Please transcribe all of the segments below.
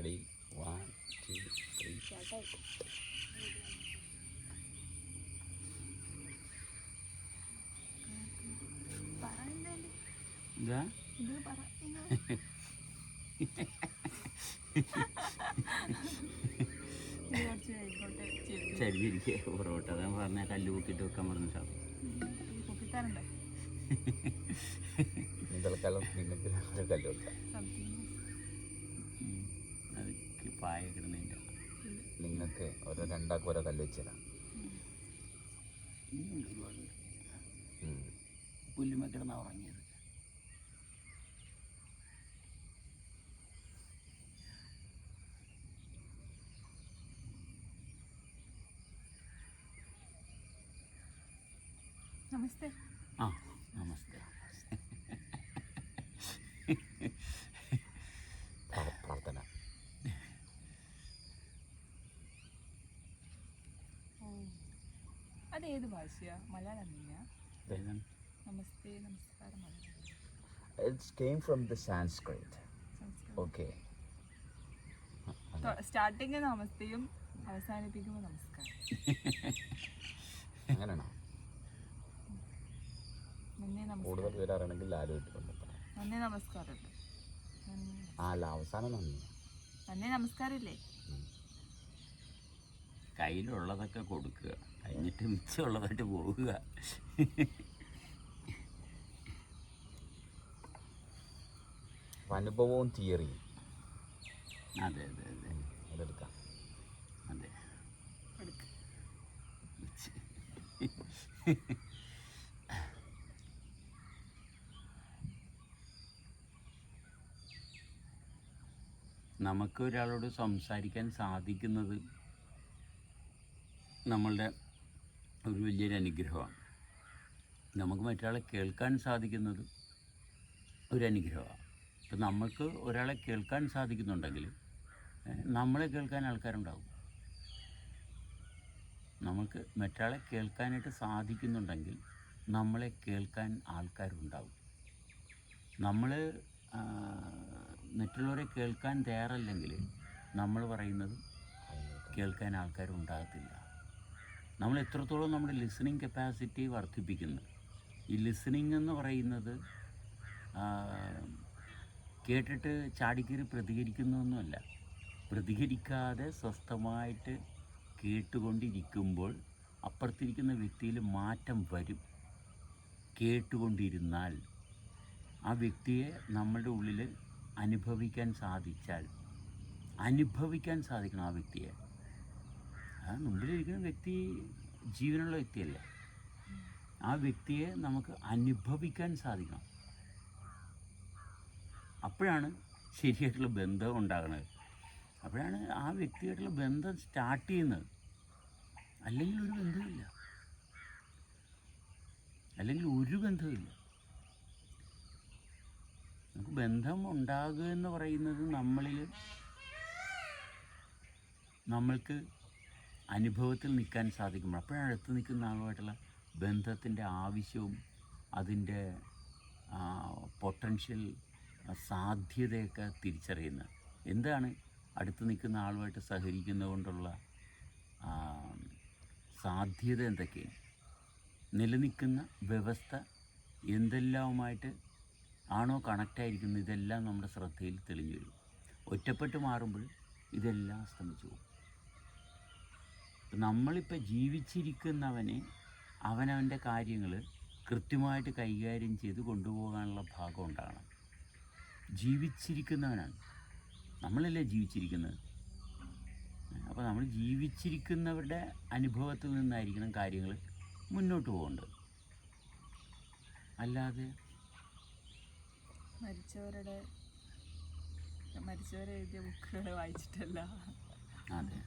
Ready 1 2 3 ഇതാ ചരിഞ്ഞിരിക്കുക പൊറോട്ട അതാ പറഞ്ഞ കല്ല് പൊക്കിയിട്ട് വെക്കാൻ പറഞ്ഞ സാധനം തൽക്കാലം നിങ്ങൾക്ക് കല്ല് വെക്കാം അതൊക്കെ പായ കിടന്നതിൻ്റെ നിങ്ങൾക്ക് ഓരോ രണ്ടാൾക്ക് ഓരോ കല്ല് വെച്ച് തരാം പുല്ലുമ കിടന്നാ ഉറങ്ങിയത് നമസ്തേ. ആ നമസ്തേ. പ്രാർത്ഥന. അതേത് ഭാഷയാ? മലയാളം നമസ്തേ നമസ്കാരം. It came from the Sanskrit. Okay. Starting നമസ്തേയും അവസാനിപ്പിക്കുമ്പോൾ നമസ്കാരം. അങ്ങനെയാണോ? കൂടുതൽ പേരാണെങ്കിൽ നന്ദി നമസ്കാരം. അല്ല അവസാനം നന്ദി നമസ്കാരമില്ലേ? കയ്യിലുള്ളതൊക്കെ കൊടുക്കുക, കഴിഞ്ഞിട്ട് മിച്ചമുള്ളതായിട്ട് പോവുക. അനുഭവവും തിയറിയും. അതെ അതെ അതെ അതെടുക്കാം. അതെ നമുക്ക് ഒരാളോട് സംസാരിക്കാൻ സാധിക്കുന്നത് നമ്മളുടെ ഒരു വലിയൊരു അനുഗ്രഹമാണ്. നമുക്ക് മറ്റൊരാളെ കേൾക്കാൻ സാധിക്കുന്നത് ഒരു അനുഗ്രഹമാണ്. ഇപ്പം നമുക്ക് ഒരാളെ കേൾക്കാൻ സാധിക്കുന്നുണ്ടെങ്കിൽ നമ്മളെ കേൾക്കാൻ ആൾക്കാരുണ്ടാവും. നമുക്ക് മറ്റൊരാളെ കേൾക്കാനായിട്ട് സാധിക്കുന്നുണ്ടെങ്കിൽ നമ്മളെ കേൾക്കാൻ ആൾക്കാരുണ്ടാവും. നമ്മൾ മറ്റുള്ളവരെ കേൾക്കാൻ തയ്യാറല്ലെങ്കിൽ നമ്മൾ പറയുന്നത് കേൾക്കാൻ ആൾക്കാരുണ്ടാകത്തില്ല. നമ്മൾ എത്രത്തോളം നമ്മുടെ ലിസണിങ് കപ്പാസിറ്റി വർദ്ധിപ്പിക്കുന്നു. ഈ ലിസണിങ് എന്ന് പറയുന്നത് കേട്ടിട്ട് ചാടിക്കറി പ്രതികരിക്കുന്നതൊന്നുമല്ല. പ്രതികരിക്കാതെ സ്വസ്ഥമായിട്ട് കേട്ടുകൊണ്ടിരിക്കുമ്പോൾ അപ്പുറത്തിരിക്കുന്ന വ്യക്തിയിൽ മാറ്റം വരും. കേട്ടുകൊണ്ടിരുന്നാൽ ആ വ്യക്തിയെ നമ്മളുടെ ഉള്ളിൽ അനുഭവിക്കാൻ സാധിക്കണം. ആ വ്യക്തിയെ, ആ മുമ്പിലിരിക്കുന്ന വ്യക്തി ജീവനുള്ള വ്യക്തിയല്ല, ആ വ്യക്തിയെ നമുക്ക് അനുഭവിക്കാൻ സാധിക്കണം. അപ്പോഴാണ് ശരിയായിട്ടുള്ള ബന്ധം ഉണ്ടാകുന്നത്. അപ്പോഴാണ് ആ വ്യക്തിയായിട്ടുള്ള ബന്ധം സ്റ്റാർട്ട് ചെയ്യുന്നത്. അല്ലെങ്കിൽ ഒരു ബന്ധവുമില്ല. നമുക്ക് ബന്ധം ഉണ്ടാകുക എന്ന് പറയുന്നത് നമ്മൾക്ക് അനുഭവത്തിൽ നിൽക്കാൻ സാധിക്കുമ്പോൾ, അപ്പോഴാണ് അടുത്ത് നിൽക്കുന്ന ആളുമായിട്ടുള്ള ബന്ധത്തിൻ്റെ ആവശ്യവും അതിൻ്റെ പൊട്ടൻഷ്യൽ സാധ്യതയൊക്കെ തിരിച്ചറിയുന്നത്. എന്താണ് അടുത്ത് നിൽക്കുന്ന ആളുമായിട്ട് സഹകരിക്കുന്നത് കൊണ്ടുള്ള സാധ്യത എന്തൊക്കെയാണ്, നിലനിൽക്കുന്ന വ്യവസ്ഥ എന്തെല്ലാമായിട്ട് ആണോ കണക്റ്റായിരിക്കുന്നത്, ഇതെല്ലാം നമ്മുടെ ശ്രദ്ധയിൽ തെളിഞ്ഞു വരും. ഒറ്റപ്പെട്ട് മാറുമ്പോൾ ഇതെല്ലാം അസ്തമിച്ചു പോകും. നമ്മളിപ്പോൾ ജീവിച്ചിരിക്കുന്നവനെ അവനവൻ്റെ കാര്യങ്ങൾ കൃത്യമായിട്ട് കൈകാര്യം ചെയ്ത് കൊണ്ടുപോകാനുള്ള ഭാഗം ഉണ്ടാകണം. ജീവിച്ചിരിക്കുന്നവനാണ്, നമ്മളല്ലേ ജീവിച്ചിരിക്കുന്നത്. അപ്പോൾ നമ്മൾ ജീവിച്ചിരിക്കുന്നവരുടെ അനുഭവത്തിൽ നിന്നായിരിക്കണം കാര്യങ്ങൾ മുന്നോട്ട് പോകേണ്ടത്. അല്ലാതെ മരിച്ചവരെ എഴുതിയ ബുക്കുകൾ വായിച്ചിട്ടല്ല. അതെ,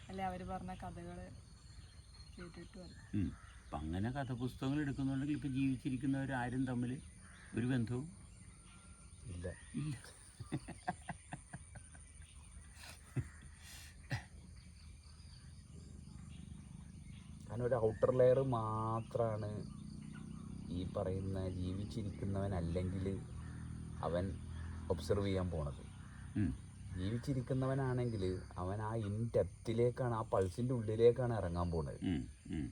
അല്ലെ അവർ പറഞ്ഞ കഥകൾ കേട്ടിട്ടുമല്ല. അപ്പം അങ്ങനെ കഥപുസ്തകങ്ങൾ എടുക്കുന്നുണ്ടെങ്കിൽ ഇപ്പം ജീവിച്ചിരിക്കുന്നവരാരും തമ്മിൽ ഒരു ബന്ധവും ഇല്ല. കാരണം ഒരു ഔട്ടർ ലെയർ മാത്രമാണ് ഈ പറയുന്ന ജീവിച്ചിരിക്കുന്നവൻ അല്ലെങ്കിൽ അവൻ ഒബ്സർവ് ചെയ്യാൻ പോണത്. ജീവിച്ചിരിക്കുന്നവനാണെങ്കിൽ അവൻ ആ ഇൻ ഡെപ്തിലേക്കാണ്, ആ പൾസിൻ്റെ ഉള്ളിലേക്കാണ് ഇറങ്ങാൻ പോകുന്നത്. ഉം, ഉം.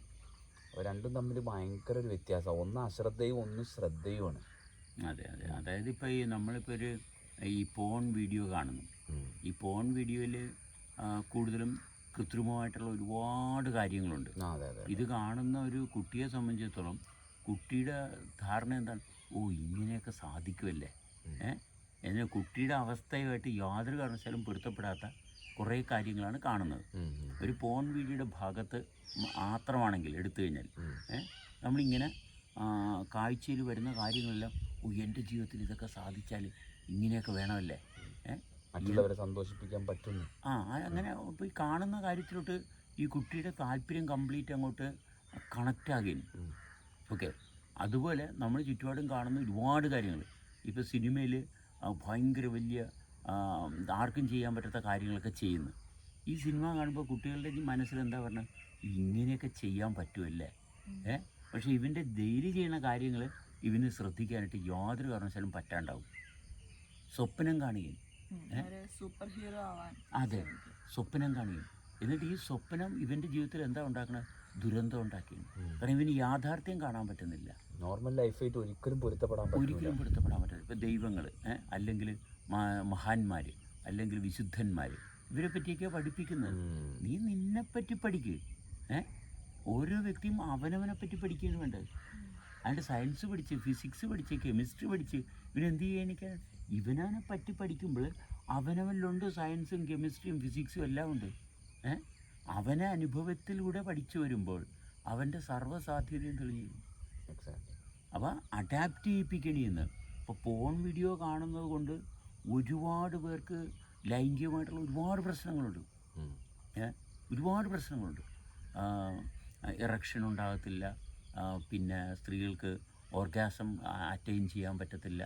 അപ്പോൾ രണ്ടും തമ്മിൽ ഭയങ്കര ഒരു വ്യത്യാസമാണ്. ഒന്ന് അശ്രദ്ധയും ഒന്ന് ശ്രദ്ധയുമാണ്. അതെ അതെ. അതായത് ഇപ്പോൾ നമ്മളിപ്പോൾ ഈ പോൺ വീഡിയോ കാണുന്നു. ഈ പോൺ വീഡിയോയിൽ കൂടുതലും കൃത്രിമമായിട്ടുള്ള ഒരുപാട് കാര്യങ്ങളുണ്ട്. അതെ അതെ. ഇത് കാണുന്ന ഒരു കുട്ടിയെ സംബന്ധിച്ചിടത്തോളം കുട്ടിയുടെ ധാരണ എന്താണ്? ഓ, ഇങ്ങനെയൊക്കെ സാധിക്കുമല്ലേ. എന്നാൽ കുട്ടിയുടെ അവസ്ഥയുമായിട്ട് യാതൊരു കാരണവശാലും പൊരുത്തപ്പെടാത്ത കുറേ കാര്യങ്ങളാണ് കാണുന്നത്. ഒരു പോൺ വീഡിയോയുടെ ഭാഗത്ത് മാത്രമാണെങ്കിൽ എടുത്തു കഴിഞ്ഞാൽ നമ്മളിങ്ങനെ കാഴ്ചയിൽ വരുന്ന കാര്യങ്ങളെല്ലാം, ഓ, എൻ്റെ ജീവിതത്തിൽ ഇതൊക്കെ സാധിച്ചാൽ ഇങ്ങനെയൊക്കെ വേണമല്ലേ, മറ്റുള്ളവരെ സന്തോഷിപ്പിക്കാൻ പറ്റുന്നു. അങ്ങനെ ഇപ്പോൾ ഈ കാണുന്ന കാര്യത്തിലോട്ട് ഈ കുട്ടിയുടെ താല്പര്യം കംപ്ലീറ്റ് അങ്ങോട്ട് കണക്റ്റ് ആകുകയും. ഓക്കെ, അതുപോലെ നമ്മൾ ചുറ്റുപാടും കാണുന്ന ഒരുപാട് കാര്യങ്ങൾ ഇപ്പോൾ സിനിമയിൽ ഭയങ്കര വലിയ ആർക്കും ചെയ്യാൻ പറ്റാത്ത കാര്യങ്ങളൊക്കെ ചെയ്യുന്നു. ഈ സിനിമ കാണുമ്പോൾ കുട്ടികളുടെ മനസ്സിൽ എന്താ പറഞ്ഞത്, ഇങ്ങനെയൊക്കെ ചെയ്യാൻ പറ്റുമല്ലേ. പക്ഷേ ഇവൻ്റെ ഡെയിലി ചെയ്യുന്ന കാര്യങ്ങൾ ഇവന് ശ്രദ്ധിക്കാനായിട്ട് യാതൊരു കാരണവശാലും പറ്റാണ്ടാവും. സ്വപ്നം കാണുകയും, സൂപ്പർ ഹീറോ ആവാൻ. അതെ, സ്വപ്നം കാണുകയും. എന്നിട്ട് ഈ സ്വപ്നം ഇവൻ്റെ ജീവിതത്തിൽ എന്താ ഉണ്ടാക്കണത്? ദുരന്തം ഉണ്ടാക്കിയാണ്. കാരണം ഇവന് യാഥാർത്ഥ്യം കാണാൻ പറ്റുന്നില്ല. നോർമൽ ലൈഫായിട്ട് ഒരിക്കലും പൊരുത്തപ്പെടാൻ പറ്റില്ല. ഇപ്പോൾ ദൈവങ്ങൾ, അല്ലെങ്കിൽ മഹാന്മാർ, അല്ലെങ്കിൽ വിശുദ്ധന്മാർ, ഇവരെ പറ്റിയൊക്കെ പഠിപ്പിക്കുന്നത്. നീ നിന്നെപ്പറ്റി പഠിക്കുക. ഓരോ വ്യക്തിയും അവനവനെ പറ്റി പഠിക്കുകയാണ് വേണ്ടത്. അതിൻ്റെ സയൻസ് പഠിച്ച്, ഫിസിക്സ് പഠിച്ച്, കെമിസ്ട്രി പഠിച്ച് ഇവനെന്ത് ചെയ്യാനിക്കാൻ? ഇവനവനെ പറ്റി പഠിക്കുമ്പോൾ അവനവനിലുണ്ട് സയൻസും കെമിസ്ട്രിയും ഫിസിക്സും എല്ലാം ഉണ്ട്. അവനെ അനുഭവത്തിലൂടെ പഠിച്ചു വരുമ്പോൾ അവൻ്റെ സർവ്വസാധ്യതയും തെളിയും. അപ്പോൾ അഡാപ്റ്റ് ചെയ്യിപ്പിക്കണിയെന്ന്. ഇപ്പോൾ പോൺ വീഡിയോ കാണുന്നത് കൊണ്ട് ഒരുപാട് പേർക്ക് ലൈംഗികമായിട്ടുള്ള ഒരുപാട് പ്രശ്നങ്ങളുണ്ട്. ഒരുപാട് പ്രശ്നങ്ങളുണ്ട്. ഇറക്ഷൻ ഉണ്ടാകത്തില്ല, പിന്നെ സ്ത്രീകൾക്ക് ഓർഗാസം അറ്റൈൻ ചെയ്യാൻ പറ്റത്തില്ല,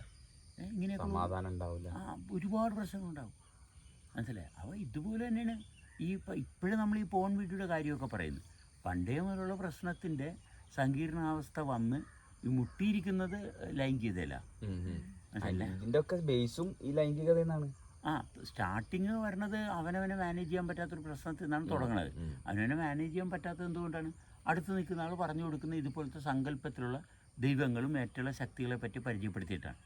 ഇങ്ങനെയൊക്കെ സമാധാനം ഉണ്ടാവില്ല, ഒരുപാട് പ്രശ്നങ്ങളുണ്ടാകും. മനസ്സിലായി? അപ്പോൾ ഇതുപോലെ തന്നെയാണ് ഇപ്പോഴും നമ്മൾ ഈ പോൺ വീഡിയോയുടെ കാര്യമൊക്കെ പറയുന്നത്. പണ്ടേ മുതലുള്ള പ്രശ്നത്തിൻ്റെ സങ്കീർണാവസ്ഥ വന്ന് ഈ മുട്ടിയിരിക്കുന്നത് ലൈംഗികതയില്ല. ഇതിൻ്റെ ഒക്കെ ബേസും ഈ ലൈംഗികത എന്നാണ്. സ്റ്റാർട്ടിങ് വരണത് അവനവനെ മാനേജ് ചെയ്യാൻ പറ്റാത്തൊരു പ്രശ്നത്തിൽ നിന്നാണ് തുടങ്ങുന്നത്. അവനവനെ മാനേജ് ചെയ്യാൻ പറ്റാത്തത് എന്തുകൊണ്ടാണ്? അടുത്ത് നിൽക്കുന്ന ആൾ പറഞ്ഞു കൊടുക്കുന്ന ഇതുപോലത്തെ സങ്കല്പത്തിലുള്ള ദൈവങ്ങളും മറ്റുള്ള ശക്തികളെ പറ്റി പരിചയപ്പെടുത്തിയിട്ടാണ്.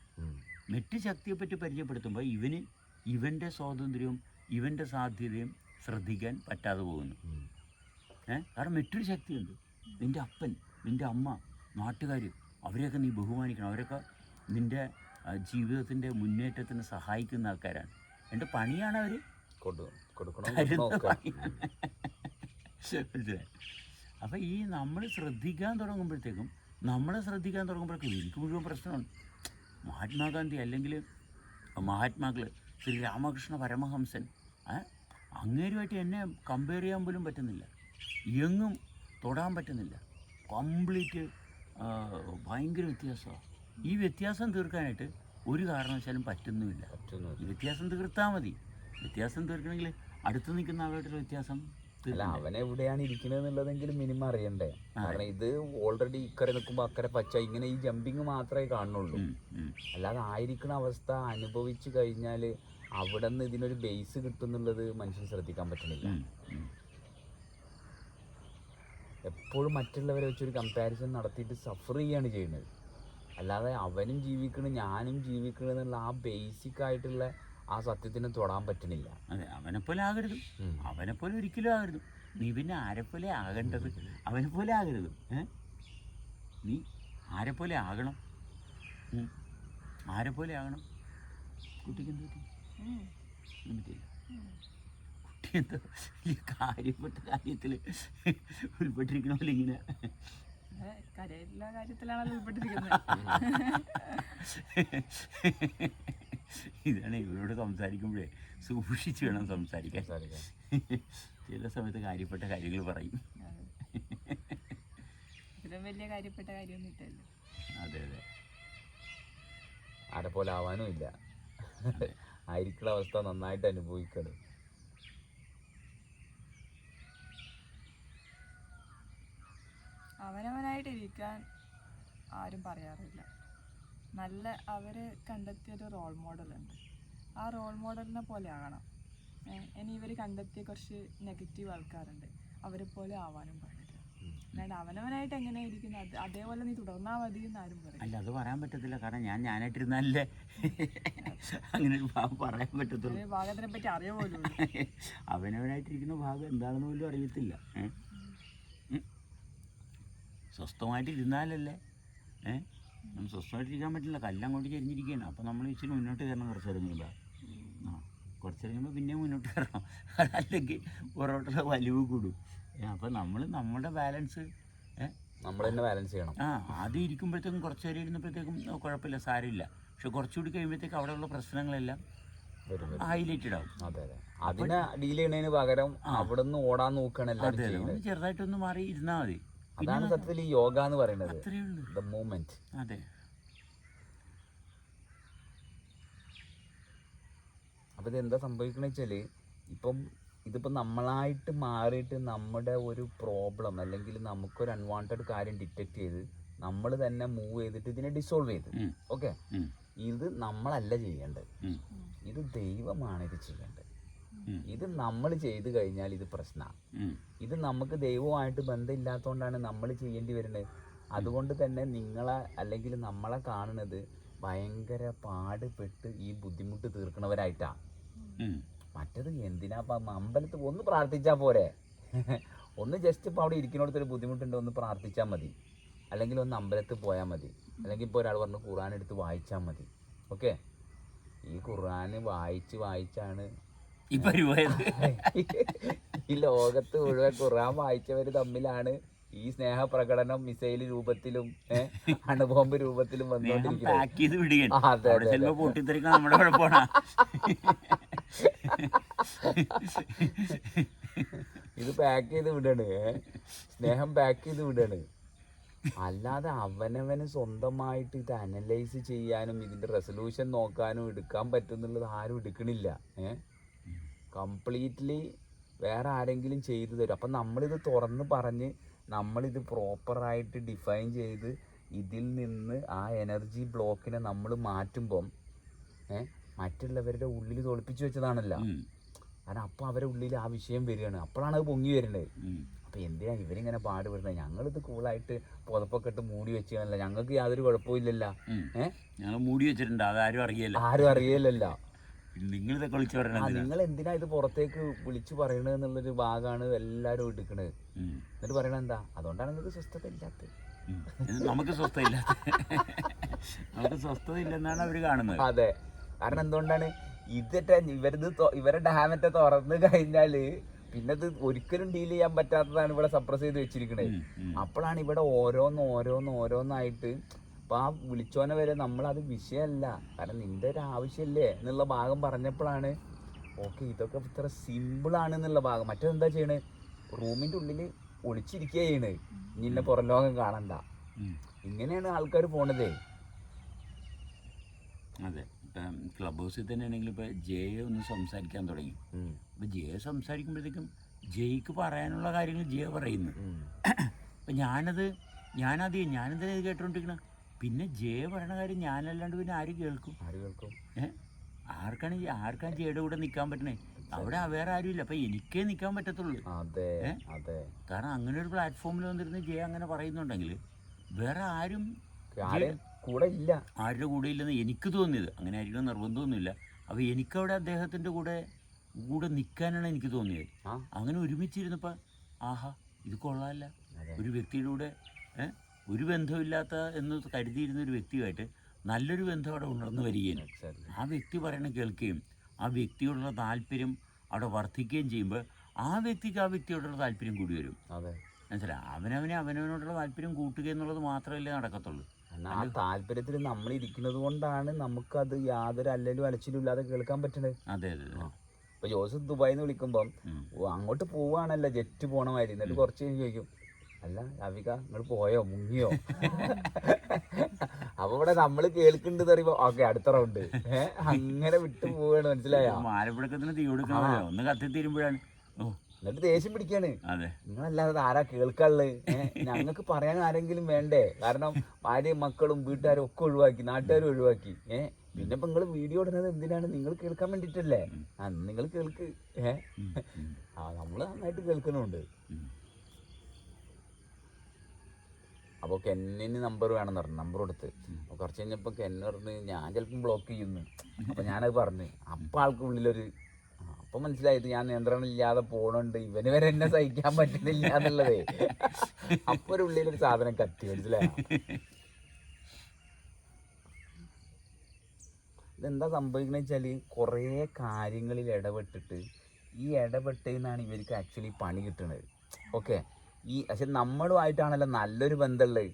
മറ്റ് ശക്തിയെപ്പറ്റി പരിചയപ്പെടുത്തുമ്പോൾ ഇവൻ്റെ സ്വാതന്ത്ര്യവും ഇവൻ്റെ സാധ്യതയും ശ്രദ്ധിക്കാൻ പറ്റാതെ പോകുന്നു. കാരണം മറ്റൊരു ശക്തിയുണ്ട്. നിൻ്റെ അപ്പൻ, നിൻ്റെ അമ്മ, നാട്ടുകാർ, അവരെയൊക്കെ നീ ബഹുമാനിക്കണം. അവരൊക്കെ നിൻ്റെ ജീവിതത്തിൻ്റെ മുന്നേറ്റത്തിന് സഹായിക്കുന്ന ആൾക്കാരാണ്. എൻ്റെ പണിയാണ് അവർ അപ്പോൾ ഈ നമ്മൾ ശ്രദ്ധിക്കാൻ തുടങ്ങുമ്പോഴത്തേക്കും എനിക്ക് മുഴുവൻ പ്രശ്നമാണ്. മഹാത്മാഗാന്ധി അല്ലെങ്കിൽ മഹാത്മാക്കൾ, ശ്രീ രാമകൃഷ്ണ പരമഹംസൻ, അങ്ങേരുമായിട്ട് എന്നെ കമ്പയർ ചെയ്യാൻ പോലും പറ്റുന്നില്ല. എങ്ങും തൊടാൻ പറ്റുന്നില്ല. കംപ്ലീറ്റ് ഭയങ്കര വ്യത്യാസമാണ്. ഈ വ്യത്യാസം തീർക്കാനായിട്ട് ഒരു കാരണവശാലും പറ്റുന്നുമില്ല. ഈ വ്യത്യാസം തീർത്താൽ മതി. വ്യത്യാസം തീർക്കണമെങ്കിൽ അടുത്ത് നിൽക്കുന്ന ആളുമായിട്ടുള്ള വ്യത്യാസം അല്ല, അവനെവിടെയാണ് ഇരിക്കുന്നത് എന്നുള്ളതെങ്കിലും മിനിമം അറിയണ്ടേ. കാരണം ഇത് ഓൾറെഡി ഇക്കരെ നിൽക്കുമ്പോൾ അക്കരെ പച്ച, ഇങ്ങനെ ഈ ജമ്പിങ് മാത്രമേ കാണുന്നുള്ളൂ. അല്ലാതെ ആയിരിക്കുന്ന അവസ്ഥ അനുഭവിച്ചു കഴിഞ്ഞാൽ അവിടെ നിന്ന് ഇതിനൊരു ബേസ് കിട്ടുന്നുള്ളത് മനുഷ്യന് ശ്രദ്ധിക്കാൻ പറ്റുന്നില്ല. എപ്പോഴും മറ്റുള്ളവരെ വെച്ചൊരു കമ്പാരിസൺ നടത്തിയിട്ട് സഫർ ചെയ്യാണ് ചെയ്യുന്നത്. അല്ലാതെ അവനും ജീവിക്കണം ഞാനും ജീവിക്കണം എന്നുള്ള ആ ബേസിക് ആയിട്ടുള്ള ആ സത്യത്തിന് തൊടാൻ പറ്റണില്ല. അതെ, അവനെപ്പോലെ ആകരുത്, അവനെപ്പോലെ ഒരിക്കലും ആകരുത്. നീ പിന്നെ ആരെപ്പോലെ ആകേണ്ടത്? അവനെപ്പോലെ ആകരുത്. നീ ആരെപ്പോലെ ആകണം? ആരെപ്പോലെ ആകണം? കുട്ടിക്ക് എന്ത് പറ്റി? പറ്റില്ല. കുട്ടി എന്താ വലിയ കാര്യപ്പെട്ട കാര്യത്തിൽ ഉൾപ്പെട്ടിരിക്കണമല്ലോ ഇങ്ങനെ. കരയിലുള്ള കാര്യത്തിലാണല്ലോ ഉൾപ്പെട്ടിരിക്കുന്നത്. ഇതാണ് ഇവരോട് സംസാരിക്കുമ്പോഴേ സൂക്ഷിച്ച് വേണം സംസാരിക്കാൻ. ചില സമയത്ത് കാര്യപ്പെട്ട കാര്യങ്ങൾ പറയും. ഇതിലും വലിയ കാര്യപ്പെട്ട കാര്യമൊന്നും ഇല്ലല്ലോ. അതെ അതെ. ആരെ പോലെ ആവാനും ഇല്ല. ആയിരിക്കുന്ന അവസ്ഥ നന്നായിട്ട് അനുഭവിക്കണം. അവനവനായിട്ടിരിക്കാൻ ആരും പറയാറില്ല. നല്ല അവർ കണ്ടെത്തിയൊരു റോൾ മോഡലുണ്ട്. ആ റോൾ മോഡലിനെ പോലെ ആകണം. ഇനി ഇവർ കണ്ടെത്തിയ കുറച്ച് നെഗറ്റീവ് ആൾക്കാരുണ്ട്, അവരെ പോലെ ആവാനും പാടില്ല. അല്ലാണ്ട് അവനവനായിട്ട് എങ്ങനെ ഇരിക്കുന്നത് അതേപോലെ നീ തുടർന്നാൽ മതി എന്ന് ആരും പറയും. അല്ല, അത് പറയാൻ പറ്റത്തില്ല. കാരണം ഞാനായിട്ടിരുന്നാലേ അങ്ങനെ ഒരു ഭാഗം പറയാൻ പറ്റത്തുള്ളൂ. ഭാഗത്തിനെ പറ്റി അറിയാൻ പോലും അവനവനായിട്ടിരിക്കുന്ന ഭാഗം എന്താണെന്ന് പോലും അറിയത്തില്ല. സ്വസ്ഥമായിട്ടിരുന്നാലല്ലേ നമ്മൾ സ്വസ്ഥമായിട്ടിരിക്കാൻ പറ്റില്ല. കല്ലങ്ങോട്ട് ചെരിഞ്ഞിരിക്കുകയാണ്. അപ്പോൾ നമ്മൾ ഇച്ചിരി മുന്നോട്ട് കയറണം. കുറച്ച് ഇറങ്ങുമ്പോൾ കുറച്ച് ഇറങ്ങുമ്പോൾ പിന്നെയും മുന്നോട്ട് കയറണം. അല്ലെങ്കിൽ പുറകോട്ടുള്ള വലിവ് കൂടും. അപ്പോൾ നമ്മൾ നമ്മുടെ ബാലൻസ് നമ്മൾ തന്നെ ബാലൻസ് ചെയ്യണം. ആദ്യം ഇരിക്കുമ്പോഴത്തേക്കും കുറച്ച് നേരം ഇരുന്നപ്പോഴത്തേക്കും കുഴപ്പമില്ല, സാരമില്ല. പക്ഷെ കുറച്ചുകൂടി കഴിയുമ്പോഴത്തേക്കും അവിടെയുള്ള പ്രശ്നങ്ങളെല്ലാം ഹൈലൈറ്റഡ് ആവും. അതെ അതെ, അതിനെ ഡീൽ ചെയ്യുന്നതിന് പകരം അവിടെ നിന്ന് ഓടാൻ നോക്കണം എല്ലാവരും ചെയ്യുന്നത്. ചെറുതായിട്ടൊന്ന് മാറി ഇരുന്നാൽ മതി. അതാണ് സത്യത്തിൽ ഈ യോഗ എന്ന് പറയുന്നത്, അത്രയേ ഉള്ളൂ. The movement. അതെ. അപ്പോൾ ഇത് എന്താ സംഭവിക്കണമെന്ന് വെച്ചാൽ, ഇതിപ്പോൾ നമ്മളായിട്ട് മാറിയിട്ട് നമ്മുടെ ഒരു പ്രോബ്ലം അല്ലെങ്കിൽ നമുക്കൊരു അൺവാണ്ടഡ് കാര്യം ഡിറ്റക്ട് ചെയ്ത് നമ്മൾ തന്നെ മൂവ് ചെയ്തിട്ട് ഇതിനെ ഡിസോൾവ് ചെയ്ത്, ഓക്കെ, ഇത് നമ്മളല്ല ചെയ്യേണ്ടത്, ഇത് ദൈവമാണ് ഇത് ചെയ്യേണ്ടത്. ഇത് നമ്മൾ ചെയ്ത് കഴിഞ്ഞാൽ ഇത് പ്രശ്നമാണ്. ഇത് നമുക്ക് ദൈവമായിട്ട് ബന്ധമില്ലാത്തതുകൊണ്ടാണ് നമ്മൾ ചെയ്യേണ്ടി വരുന്നത്. അതുകൊണ്ട് തന്നെ നിങ്ങളെ അല്ലെങ്കിൽ നമ്മളെ കാണുന്നത് ഭയങ്കര പാടുപെട്ട് ഈ ബുദ്ധിമുട്ട് തീർക്കണവരായിട്ടാണ്. മറ്റത് എന്തിനാ അമ്പലത്തിൽ ഒന്ന് പ്രാർത്ഥിച്ചാൽ പോരെ, ഒന്ന് ജസ്റ്റ് ഇപ്പോൾ അവിടെ ഇരിക്കുന്നിടത്തൊരു ബുദ്ധിമുട്ടുണ്ടോ ഒന്ന് പ്രാർത്ഥിച്ചാൽ മതി, അല്ലെങ്കിൽ ഒന്ന് അമ്പലത്തിൽ പോയാൽ മതി, അല്ലെങ്കിൽ ഇപ്പോൾ ഒരാൾ പറഞ്ഞു ഖുർആൻ എടുത്ത് വായിച്ചാൽ മതി. ഓക്കെ, ഈ ഖുർആൻ വായിച്ചാണ് ഈ ലോകത്ത് മുഴുവൻ ഖുർആൻ വായിച്ചവർ തമ്മിലാണ് ഈ സ്നേഹപ്രകടനം മിസൈൽ രൂപത്തിലും അണുബോംബ് രൂപത്തിലും വന്നുകൊണ്ടിരിക്കുന്നത്. ഇത് പാക്ക് ചെയ്ത് വിടാണ്, സ്നേഹം പാക്ക് ചെയ്ത് വിടാണ്. അല്ലാതെ അവനവന് സ്വന്തമായിട്ട് ഇത് അനലൈസ് ചെയ്യാനും ഇതിന്റെ റെസൊല്യൂഷൻ നോക്കാനും എടുക്കാൻ പറ്റുന്നുള്ളത് ആരും എടുക്കണില്ല. കംപ്ലീറ്റ്ലി വേറെ ആരെങ്കിലും ചെയ്തു തരും. അപ്പം നമ്മളിത് തുറന്ന് പറഞ്ഞ് നമ്മളിത് പ്രോപ്പറായിട്ട് ഡിഫൈൻ ചെയ്ത് ഇതിൽ നിന്ന് ആ എനർജി ബ്ലോക്കിനെ നമ്മൾ മാറ്റുമ്പം മറ്റുള്ളവരുടെ ഉള്ളിൽ തോൽപ്പിച്ചു വെച്ചതാണല്ലോ. കാരണം അപ്പോൾ അവരുടെ ഉള്ളിൽ ആ വിഷയം വരികയാണ്, അപ്പോഴാണ് അത് പൊങ്ങി വരുന്നത്. അപ്പോൾ എന്തിനാ ഇവരിങ്ങനെ പാടുപെടുന്നത്? ഞങ്ങളിത് കൂളായിട്ട് പുതപ്പൊക്കെ ഇട്ട് മൂടി വെച്ചാണല്ലോ, ഞങ്ങൾക്ക് യാതൊരു കുഴപ്പമില്ലല്ലോ. ഞങ്ങൾ മൂടി വെച്ചിട്ടുണ്ട്, അതാരും അറിയില്ല, ആരും അറിയില്ലല്ലോ. നിങ്ങൾ എന്തിനാ ഇത് പുറത്തേക്ക് വിളിച്ചു പറയണത് എന്നുള്ളൊരു ഭാഗമാണ് എല്ലാരും എടുക്കണത്. എന്നിട്ട് പറയണത് എന്താ? അതുകൊണ്ടാണ് നിങ്ങൾക്ക് സ്വസ്ഥത ഇല്ലാത്തത്. നമുക്ക് സ്വസ്ഥത ഇല്ലെന്നാണ് അവര് കാണുന്നത്. അതെ, കാരണം എന്തുകൊണ്ടാണ് ഇവരുടെ ഡാമറ്റ തുറന്നു കഴിഞ്ഞാല് പിന്നെ ഇത് ഒരിക്കലും ഡീൽ ചെയ്യാൻ പറ്റാത്തതാണ് ഇവിടെ സപ്രസ് ചെയ്ത് വെച്ചിരിക്കണത്. അപ്പോഴാണ് ഇവിടെ ഓരോന്നായിട്ട് അപ്പൊ ആ വിളിച്ചോനെ വരെ നമ്മളത് വിഷയമല്ല, കാരണം നിന്റെ ഒരു ആവശ്യമല്ലേ എന്നുള്ള ഭാഗം പറഞ്ഞപ്പോഴാണ് ഓക്കെ ഇതൊക്കെ ഇത്ര സിമ്പിളാണ് എന്നുള്ള ഭാഗം. മറ്റേതെന്താ ചെയ്യണേ? റൂമിന്റെ ഉള്ളിൽ ഒളിച്ചിരിക്കുക ചെയ്യണേ, നിന്നെ പുറം ലോകം കാണണ്ട. ഇങ്ങനെയാണ് ആൾക്കാർ പോണതേ. അതെ, ഇപ്പം ക്ലബ് ഹൗസിൽ തന്നെ ആണെങ്കിൽ ഇപ്പം ജയ ഒന്ന് സംസാരിക്കാൻ തുടങ്ങി. അപ്പം ജയ സംസാരിക്കുമ്പോഴത്തേക്കും ജയ്ക്ക് പറയാനുള്ള കാര്യങ്ങൾ ജയ പറയുന്നു. അപ്പം ഞാനത് കേട്ടോണ്ടിരിക്കണം. പിന്നെ ജയ പറയണ കാര്യം ഞാനല്ലാണ്ട് പിന്നെ ആര് കേൾക്കും? ആർക്കാണ് ജയയുടെ കൂടെ നിൽക്കാൻ പറ്റണേ? അവിടെ വേറെ ആരുമില്ല. അപ്പം എനിക്കേ നിൽക്കാൻ പറ്റത്തുള്ളൂ. കാരണം അങ്ങനെ ഒരു പ്ലാറ്റ്ഫോമിൽ വന്നിരുന്ന് ജയ അങ്ങനെ പറയുന്നുണ്ടെങ്കിൽ വേറെ ആരും കൂടെ ഇല്ല, ആരുടെ കൂടെ ഇല്ലെന്ന് എനിക്ക് തോന്നിയത്. അങ്ങനെ ആയിരിക്കും നിർബന്ധമൊന്നുമില്ല. അപ്പോൾ എനിക്കവിടെ അദ്ദേഹത്തിൻ്റെ കൂടെ നിൽക്കാനാണ് എനിക്ക് തോന്നിയത്. അങ്ങനെ ഒരുമിച്ചിരുന്നപ്പോൾ ആഹാ ഇത് കൊള്ളാമല്ല, ഒരു വ്യക്തിയുടെ കൂടെ ഒരു ബന്ധമില്ലാത്ത എന്ന് കരുതിയിരുന്ന ഒരു വ്യക്തിയുമായിട്ട് നല്ലൊരു ബന്ധം അവിടെ ഉണർന്നു വരികയും ആ വ്യക്തി പറയണ കേൾക്കുകയും ആ വ്യക്തിയോടുള്ള താല്പര്യം അവിടെ വർദ്ധിക്കുകയും ചെയ്യുമ്പോൾ ആ വ്യക്തിയോടുള്ള താല്പര്യം കൂടി വരും. മനസ്സിലായി? അവനവനോടുള്ള താല്പര്യം കൂട്ടുക എന്നുള്ളത് മാത്രമല്ലേ നടക്കത്തുള്ളൂ. ആ താല്പര്യത്തിൽ നമ്മൾ ഇരിക്കുന്നത് കൊണ്ടാണ് നമുക്കത് യാതൊരു അല്ലലും അലച്ചിലും ഇല്ലാതെ കേൾക്കാൻ പറ്റണത്. അതെ. ഇപ്പൊ ജോസഫ് ദുബായിന്ന് വിളിക്കുമ്പം അങ്ങോട്ട് പോവാണല്ലോ ജെറ്റ് പോണ മാതിരി. എന്നിട്ട് കുറച്ച് കഴിഞ്ഞ് ചോദിക്കും, അല്ല രാവിക നിങ്ങൾ പോയോ, മുങ്ങിയോ? അപ്പൊ ഇവിടെ നമ്മള് കേൾക്കുന്നുണ്ട് പറയുമ്പോ ഓക്കെ അടുത്ത റൗണ്ട് അങ്ങനെ വിട്ടു പോവാണ്. മനസ്സിലായോ? മാലപ്പിടക്കത്തിന് തീ കൊടുക്കണമല്ലോ, ഒന്ന് കത്തി തീരുമ്പോഴാണ് എന്നിട്ട് ദേഷ്യം പിടിക്കാണ്. നിങ്ങളല്ലാതെ ആരാ കേൾക്കാനുള്ളത്? ഞങ്ങൾക്ക് പറയാൻ ആരെങ്കിലും വേണ്ടേ? കാരണം ഭാര്യയും മക്കളും വീട്ടുകാരും ഒക്കെ ഒഴിവാക്കി, നാട്ടുകാരും ഒഴിവാക്കി. പിന്നെ ഇപ്പൊ നിങ്ങൾ വീഡിയോ ഇടുന്നത് എന്തിനാണ്? നിങ്ങൾ കേൾക്കാൻ വേണ്ടിട്ടല്ലേ? ആ നിങ്ങൾ കേൾക്ക്. നമ്മള് നന്നായിട്ട് കേൾക്കുന്നുണ്ട്. അപ്പോൾ കെന്നിന് നമ്പർ വേണമെന്ന് പറഞ്ഞു, നമ്പർ കൊടുത്ത്. അപ്പോൾ കുറച്ച് കഴിഞ്ഞപ്പോൾ കെന്ന് പറഞ്ഞ് ഞാൻ ചിലപ്പം ബ്ലോക്ക് ചെയ്യുന്നു. അപ്പോൾ ഞാനത് പറഞ്ഞു. അപ്പം ആൾക്കുള്ളിലൊരു അപ്പം മനസ്സിലായത് ഞാൻ നിയന്ത്രണം ഇല്ലാതെ പോകണുണ്ട്, ഇവന് വരെ എന്നെ സഹിക്കാൻ പറ്റുന്നില്ല എന്നുള്ളതേ. അപ്പോൾ ഒരു ഉള്ളിലൊരു സാധനം കത്തി, മനസ്സിലായോ? ഇതെന്താ സംഭവിക്കുന്നത് വെച്ചാൽ കുറേ കാര്യങ്ങളിൽ ഇടപെട്ടിട്ട് ഈ ഇടപെട്ടതിനാണ് ഇവർക്ക് ആക്ച്വലി പണി കിട്ടുന്നത്. ഓക്കെ, പക്ഷെ നമ്മളുമായിട്ടാണല്ലോ നല്ലൊരു ബന്ധമുള്ളത്.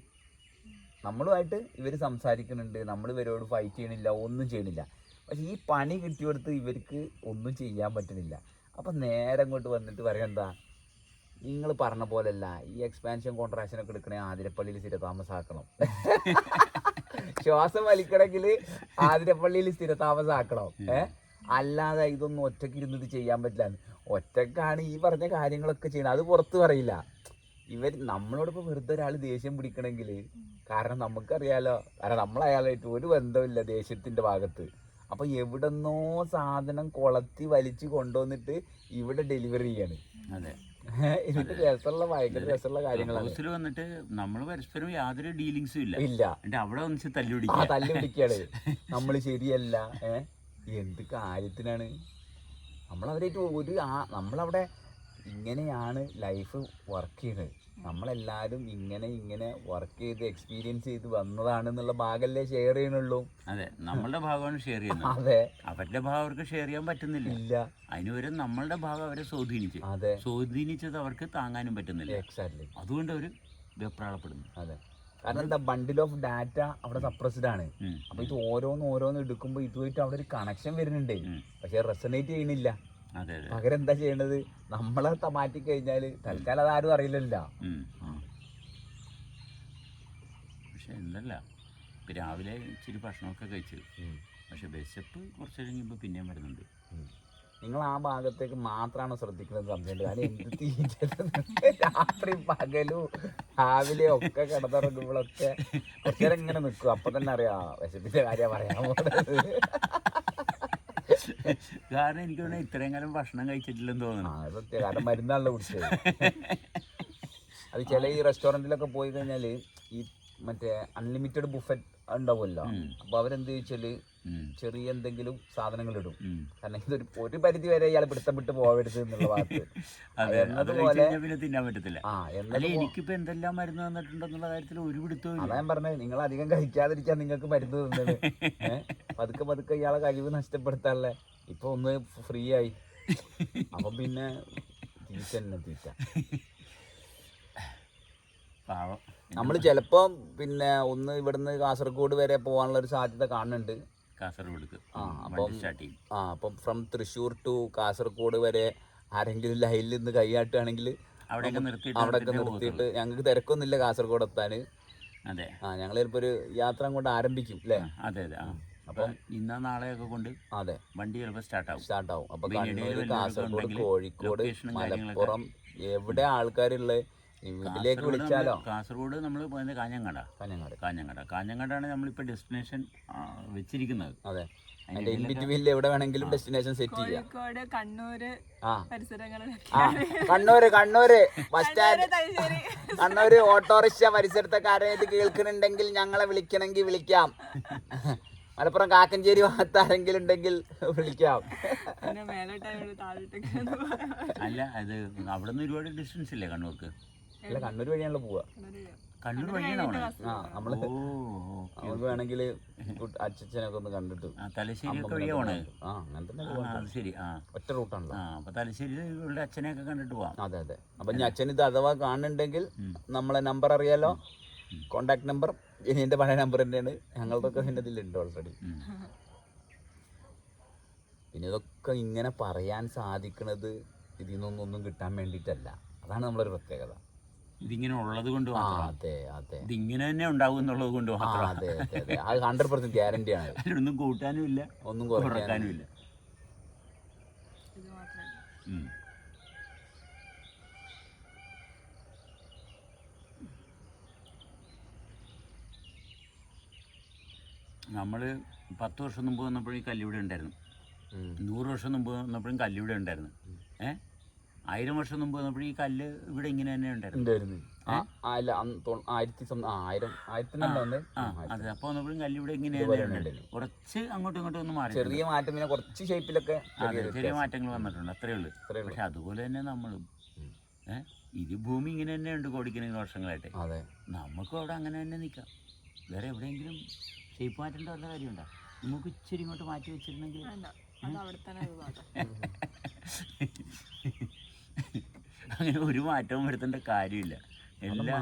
നമ്മളുമായിട്ട് ഇവർ സംസാരിക്കുന്നുണ്ട്, നമ്മൾ ഇവരോട് ഫൈറ്റ് ചെയ്യണില്ല, ഒന്നും ചെയ്യണില്ല. പക്ഷെ ഈ പണി കിട്ടിയെടുത്ത് ഇവർക്ക് ഒന്നും ചെയ്യാൻ പറ്റുന്നില്ല. അപ്പം നേരെ അങ്ങോട്ട് വന്നിട്ട് പറയാം, എന്താ നിങ്ങൾ പറഞ്ഞ പോലെയല്ല, ഈ എക്സ്പാൻഷൻ കോൺട്രാക്ഷനൊക്കെ എടുക്കണേ ആതിരപ്പള്ളിയിൽ സ്ഥിരതാമസാക്കണം. ശ്വാസം വലിക്കണമെങ്കിൽ ആതിരപ്പള്ളിയിൽ സ്ഥിരതാമസാക്കണം. അല്ലാതെ ഇതൊന്നും ഒറ്റയ്ക്ക് ഇരുന്നിട്ട് ചെയ്യാൻ പറ്റില്ല. ഒറ്റക്കാണ് ഈ പറഞ്ഞ കാര്യങ്ങളൊക്കെ ചെയ്യണം, അത് പുറത്ത് പറയില്ല. നമ്മളോടിപ്പോൾ വെറുതെ ഒരാൾ ദേഷ്യം പിടിക്കണമെങ്കിൽ, കാരണം നമുക്കറിയാലോ, കാരണം നമ്മളയാളായിട്ട് ഒരു ബന്ധമില്ല ദേഷ്യത്തിൻ്റെ ഭാഗത്ത്. അപ്പോൾ എവിടെന്നോ സാധനം കൊളത്തി വലിച്ച് കൊണ്ടുവന്നിട്ട് ഇവിടെ ഡെലിവറി ചെയ്യാണ്. അതെ, ഇതിന്റെ രസമുള്ള, ഭയങ്കര രസമുള്ള കാര്യങ്ങളാണ്. വന്നിട്ട് നമ്മൾ പരസ്പരം യാതൊരു ഡീലിങ്സും ഇല്ല. അവിടെ വന്നിട്ട് തല്ലു പിടിക്കാണ്. നമ്മൾ ശരിയല്ല, എന്ത് കാര്യത്തിനാണ് നമ്മളവരായിട്ട് നമ്മളവിടെ ഇങ്ങനെയാണ് ലൈഫ് വർക്ക് ചെയ്യുന്നത്. നമ്മളെല്ലാവരും ഇങ്ങനെ വർക്ക് ചെയ്ത് എക്സ്പീരിയൻസ് ചെയ്ത് വന്നതാണെന്നുള്ള ഭാഗമല്ലേ ഷെയർ ചെയ്യണുള്ളൂ. അതെ, നമ്മളുടെ ഭാഗമാണ് ഷെയർ ചെയ്യുന്നത്. അതെ, അവരുടെ ഭാഗം അവർക്ക് ഷെയർ ചെയ്യാൻ പറ്റുന്നില്ല. അതിനുവരെ നമ്മളുടെ ഭാഗം അവരെ സ്വാധീനിച്ചത് അവർക്ക് താങ്ങാനും പറ്റുന്നില്ല. എക്സാക്ട്ലി. അതുകൊണ്ട് അവർ വെപ്രാളപ്പെടുന്നു. അതെ, കാരണം എന്താ, ബണ്ടിൽ ഓഫ് ഡാറ്റ അവിടെ സപ്രസ്ഡ് ആണ്. അപ്പൊ ഇത് ഓരോന്ന് എടുക്കുമ്പോൾ ഇതുമായിട്ട് അവിടെ ഒരു കണക്ഷൻ വരുന്നുണ്ട്, പക്ഷെ റെസണേറ്റ് ചെയ്യണില്ല. പകരം എന്താ ചെയ്യേണ്ടത്, നമ്മളെ മാറ്റി കഴിഞ്ഞാല് തൽക്കാലം അതാരും അറിയില്ലല്ലോ. പക്ഷെ എന്തല്ല, രാവിലെ ഇച്ചിരി ഭക്ഷണമൊക്കെ കഴിച്ചു, പക്ഷെ വിശപ്പ് കുറച്ച് കഴിയുമ്പോൾ പിന്നെയും വരുന്നുണ്ട്. നിങ്ങൾ ആ ഭാഗത്തേക്ക് മാത്രമാണ് ശ്രദ്ധിക്കുന്നത് സംശയമുണ്ട്. കാരണം എന്ത് തീറ്റ രാത്രി പകലും രാവിലെ ഒക്കെ കിടന്നിറങ്ങുമ്പോഴൊക്കെ കുറച്ചു നേരം ഇങ്ങനെ നിൽക്കും. അപ്പൊ തന്നെ അറിയാം വിശപ്പിന്റെ കാര്യം പറയാൻ പോകുന്നത്. കാരണം എനിക്ക് തോന്നുന്നു ഇത്രയും കാലം ഭക്ഷണം കഴിച്ചിട്ടില്ലെന്ന് തോന്നുന്നു. സത്യം, കാരണം മരുന്നാണല്ലോ കുടിച്ചത്. അത് ചില ഈ റെസ്റ്റോറൻറ്റിലൊക്കെ പോയി കഴിഞ്ഞാല് ഈ മറ്റേ അൺലിമിറ്റഡ് ബുഫറ്റ് ഉണ്ടാവുമല്ലോ. അപ്പൊ അവരെന്ത് ചോദിച്ചാല് ചെറിയ എന്തെങ്കിലും സാധനങ്ങൾ ഇടും. കാരണം ഇതൊരു ഒരു പരിധി വരെ ഇയാൾ പിടുത്തം വിട്ട് പോകരുത് എന്നുള്ള ഭാഗത്ത്. പിന്നെ തിന്നാൻ പറ്റത്തില്ല. എനിക്കിപ്പോ എന്തെല്ലാം മരുന്ന് തന്നിട്ടുണ്ടെന്നുള്ള കാര്യത്തിൽ ഒരു പിടുത്തവും. അതാ ഞാൻ പറഞ്ഞത്, നിങ്ങൾ അധികം കഴിക്കാതിരിക്കാൻ നിങ്ങൾക്ക് മരുന്ന് തന്നത്. പതുക്കെ ഇയാളെ കഴിവ് നഷ്ടപ്പെടുത്താനുള്ള. ഇപ്പൊ ഒന്ന് ഫ്രീ ആയി, അപ്പൊ പിന്നെ തീറ്റ. നമ്മൾ ചിലപ്പോ പിന്നെ ഒന്ന് ഇവിടുന്ന് കാസർഗോഡ് വരെ പോകാനുള്ള ഒരു സാധ്യത കാണുന്നുണ്ട്. അപ്പം ഫ്രം തൃശ്ശൂർ ടു കാസർഗോഡ് വരെ ആരെങ്കിലും ലൈനിൽ നിന്ന് കൈയാട്ടുകയാണെങ്കിൽ അവിടെയൊക്കെ നിർത്തിയിട്ട്, ഞങ്ങൾക്ക് തിരക്കൊന്നുമില്ല കാസർഗോഡ് എത്താന്. ഞങ്ങൾ ചിലപ്പോ ഒരു യാത്ര അങ്ങോട്ട് ആരംഭിക്കും അല്ലേ? അപ്പം ഇന്നോ നാളെയൊക്കെ കൊണ്ട് അതെ വണ്ടി ചിലപ്പോൾ സ്റ്റാർട്ടാവും. അപ്പൊ കണ്ണൂർ, കാസർഗോഡ്, കോഴിക്കോട്, മലപ്പുറം എവിടെ ആൾക്കാരുള്ളത് വീട്ടിലേക്ക് വിളിച്ചാലോ. കാസർഗോഡ് നമ്മൾ പോയത് കാഞ്ഞങ്ങാടാണ് നമ്മളിപ്പോൾ ഡെസ്റ്റിനേഷൻ വെച്ചിരിക്കുന്നത്. അതെ, അതിന്റെ ഇൻ ബിറ്റ്വീനിൽ എവിടെ വേണമെങ്കിലും ഡെസ്റ്റിനേഷൻ സെറ്റ് ചെയ്യാം. Kannur bus stand, Kannur auto rickshaw പരിസരത്തൊക്കെ ഇത് കേൾക്കുന്നുണ്ടെങ്കിൽ ഞങ്ങളെ വിളിക്കണമെങ്കിൽ വിളിക്കാം. മലപ്പുറം കാക്കഞ്ചേരി ഭാഗത്ത് ആരെങ്കിലും ഉണ്ടെങ്കിൽ വിളിക്കാം. അല്ല, അത് അവിടെ നിന്ന് ഒരുപാട് ഡിസ്റ്റൻസ് ഇല്ലേ കണ്ണൂർക്ക്? അല്ല, കണ്ണൂർ വഴിയാണല്ലോ പോവാ. കണ്ണൂർ വഴിയാണ് നമ്മള് നമുക്ക് വേണമെങ്കിൽ അച്ഛനൊക്കെ ഒന്ന് കണ്ടിട്ട് തലശ്ശേരി ഒക്കെ വഴിയാണ്. ശരി, ഒറ്റ റൂട്ടാണല്ലോ. അപ്പൊ തലശ്ശേരിയിലുള്ള അച്ഛനെയൊക്കെ കണ്ടിട്ട് പോവാം. അതെ. അപ്പൊ ഇനി അച്ഛൻ ഇത് അഥവാ കാണുന്നുണ്ടെങ്കിൽ നമ്മളെ നമ്പർ അറിയാലോ, കോണ്ടാക്ട് നമ്പർ ഇനി എന്റെ പഴയ നമ്പർ തന്നെയാണ്. ഞങ്ങളുടെയൊക്കെ എൻ്റെ ഇതിലുണ്ട് ഓൾറെഡി. പിന്നെ ഇതൊക്കെ ഇങ്ങനെ പറയാൻ സാധിക്കുന്നത് ഇതിൽ നിന്നൊന്നും കിട്ടാൻ വേണ്ടിയിട്ടല്ല. അതാണ് നമ്മളൊരു പ്രത്യേകത. ഇതിങ്ങനെ ഉള്ളത് കൊണ്ട് അതെ ഇതിങ്ങനെ തന്നെ ഉണ്ടാവും എന്നുള്ളത് കൊണ്ട് മാത്രം. അതെ, അത് 100% ഗ്യാരണ്ടിയാണ്. ഒന്നും കൂട്ടാനും ഇല്ല, ഒന്നും കുറയ്ക്കാനും ഇല്ല. നമ്മൾ 10 വർഷം മുമ്പ് വന്നപ്പോഴും ഈ കല്ലിവിടെ ഉണ്ടായിരുന്നു, 100 വർഷം മുമ്പ് വന്നപ്പോഴും കല്ലിവിടെ ഉണ്ടായിരുന്നു, 1000 വർഷം മുമ്പ് വന്നപ്പോഴും ഈ കല്ല് ഇവിടെ ഇങ്ങനെ തന്നെ ഉണ്ടായിരുന്നു. അതെ, അപ്പോൾ വന്നപ്പോഴും കല്ലിവിടെ ഇങ്ങനെ കുറച്ച് അങ്ങോട്ടും ഇങ്ങോട്ടും ഒന്ന് മാറി, ചെറിയ മാറ്റം, പിന്നെ കുറച്ച് ഷേപ്പിലൊക്കെ ചെറിയ മാറ്റങ്ങൾ വന്നിട്ടുണ്ട്, അത്രേ ഉള്ളൂ. പക്ഷെ അതുപോലെ തന്നെ നമ്മളും ഇത് ഭൂമി ഇങ്ങനെ തന്നെ ഉണ്ട് കോടിക്കണക്കിന് വർഷങ്ങളായിട്ട്. നമുക്ക് അവിടെ അങ്ങനെ തന്നെ നിൽക്കാം. വേറെ എവിടെയെങ്കിലും ഷേപ്പ് മാറ്റേണ്ട വല്ല കാര്യമുണ്ടോ? നമുക്ക് ഇച്ചിരി ഇങ്ങോട്ട് മാറ്റി വെച്ചിരുന്നെങ്കിൽ അങ്ങനെ ഒരു മാറ്റവും വരുത്തേണ്ട കാര്യമില്ല.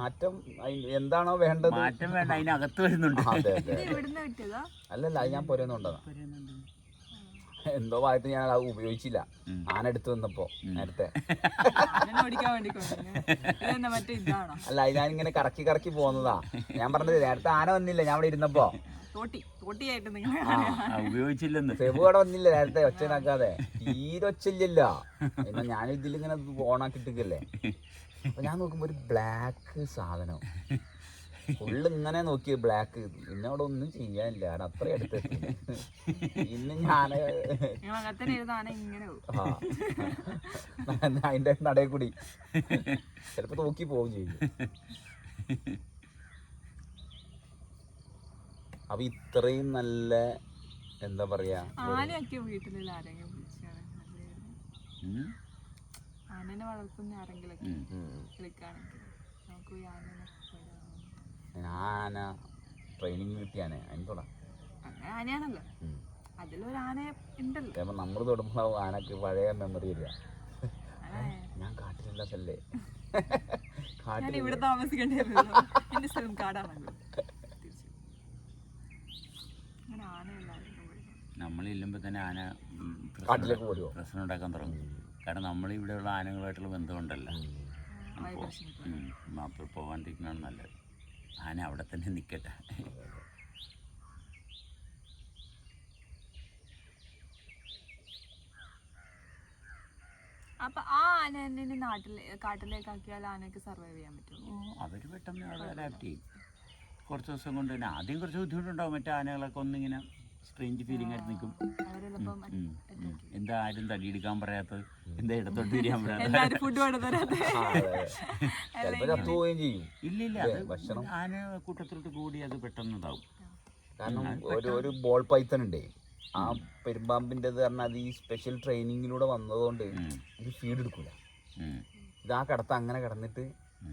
മാറ്റം എന്താണോ വേണ്ടത്, മാറ്റം വേണ്ട, അതിനകത്ത് വരുന്നുണ്ട്. അല്ലല്ല, അത് ഞാൻ പോരുന്നുണ്ടതാ. എന്തോ ഭാഗത്ത് ഞാൻ അത് ഉപയോഗിച്ചില്ല, ആന എടുത്തു വന്നപ്പോ നേരത്തെ. അല്ല, ഞാനിങ്ങനെ കറക്കി കറക്കി പോകുന്നതാ. ഞാൻ പറഞ്ഞത് നേരത്തെ ആന വന്നില്ല, ഞാൻ അവിടെ ഇരുന്നപ്പോ ഉപയോഗിച്ചില്ലെന്ന്. സെബു അവിടെ വന്നില്ല നേരത്തെ, ഒച്ചനാക്കാതെ, തീരെ ഒച്ചയില്ലല്ലോ. എന്നാ ഞാൻ ഇതിലിങ്ങനെ ഓണാക്കിട്ടില്ലേ. അപ്പൊ ഞാൻ നോക്കുമ്പോ ഒരു ബ്ലാക്ക് സാധനം ഫുള്ള് ഇങ്ങനെ നോക്കിയ ബ്ലാക്ക്. എന്നോട് ഒന്നും ചെയ്യാനില്ല, കാരണം അത്ര അടുത്തെത്തി. ഇന്ന് ഞാൻ അതിന്റെ നടയിൽ കൂടി ചിലപ്പോ നോക്കി പോവും ചെയ്യും. അപ്പൊ ഇത്രയും നല്ല എന്താ പറയാ, ആനയൊക്കെ വീട്ടിലുള്ള ആരെങ്കിലും ആനനെ വളർത്തുന്ന ആരെങ്കിലൊക്കെ വിളിക്കുകയാണെങ്കിൽ നമുക്ക് പോയി ആന ട്രെയിനിങ് കിട്ടിയാനെ അതിനോടാ. അങ്ങനെ ആനയാണല്ലോ, അതിലൊരു ആന ഉണ്ടല്ലോ. ചിലപ്പോ നമ്മൾ തൊടുമ്പോ ആനക്ക് പഴയ മെമ്മറി വരിക. ഞാൻ കാട്ടിലുള്ള സ്ഥലേ, ഞാൻ ഇവിടെ താമസിക്കേണ്ടി വരുമല്ലോ, എന്റെ സ്ഥലം കാടാണല്ലോ. അങ്ങനെ ആനയില്ലായിരുന്നു. നമ്മളില്ലുമ്പോൾ തന്നെ ആന കാട്ടിലേക്ക് പോരുമോ, പ്രശ്നം ഉണ്ടാക്കാൻ തുടങ്ങും. കാരണം നമ്മളിവിടെയുള്ള ആനകളുമായിട്ടുള്ള ബന്ധമുണ്ടല്ലോ, അപ്പോൾ പോകാണ്ടിരിക്കുന്നതാണ് നല്ലത്. ആന അവിടെ തന്നെ നിൽക്കട്ടെ. അപ്പൊ ആ ആന കാട്ടിലേക്ക് ആക്കിയാൽ ആനക്ക് സർവൈവ് ചെയ്യാൻ പറ്റുമോ? അവർ പെട്ടെന്ന് അത് അഡാപ്റ്റ് ചെയ്യും. കുറച്ച് ദിവസം കൊണ്ട് തന്നെ ആദ്യം കുറച്ച് ബുദ്ധിമുട്ടുണ്ടാവും. മറ്റേ ആനകളൊക്കെ ഒന്നിങ്ങനെ സ്ട്രേഞ്ച് ഫീലിംഗ് ആയിട്ട് നിൽക്കും. എന്താ ആരും തടിയെടുക്കാൻ പറയാത്തത്, എന്താ ഇടത്തോട്ട് തിരിയാൻ പറയാത്തത്, ഇല്ലില്ല, അത് ആന കൂട്ടത്തിലോട്ട് കൂടി അത് പെട്ടെന്ന് ഇതാവും. കാരണം ഒരു ബോൾ പൈത്തൺ ഉണ്ട്, ആ പെരുമ്പാമ്പിൻ്റെ പറഞ്ഞാൽ അത് ഈ സ്പെഷ്യൽ ട്രെയിനിങ്ങിലൂടെ വന്നതുകൊണ്ട് ഇത് ഫീഡ് എടുക്കൂല. ഇത് ആ കിടത്ത് അങ്ങനെ കിടന്നിട്ട്,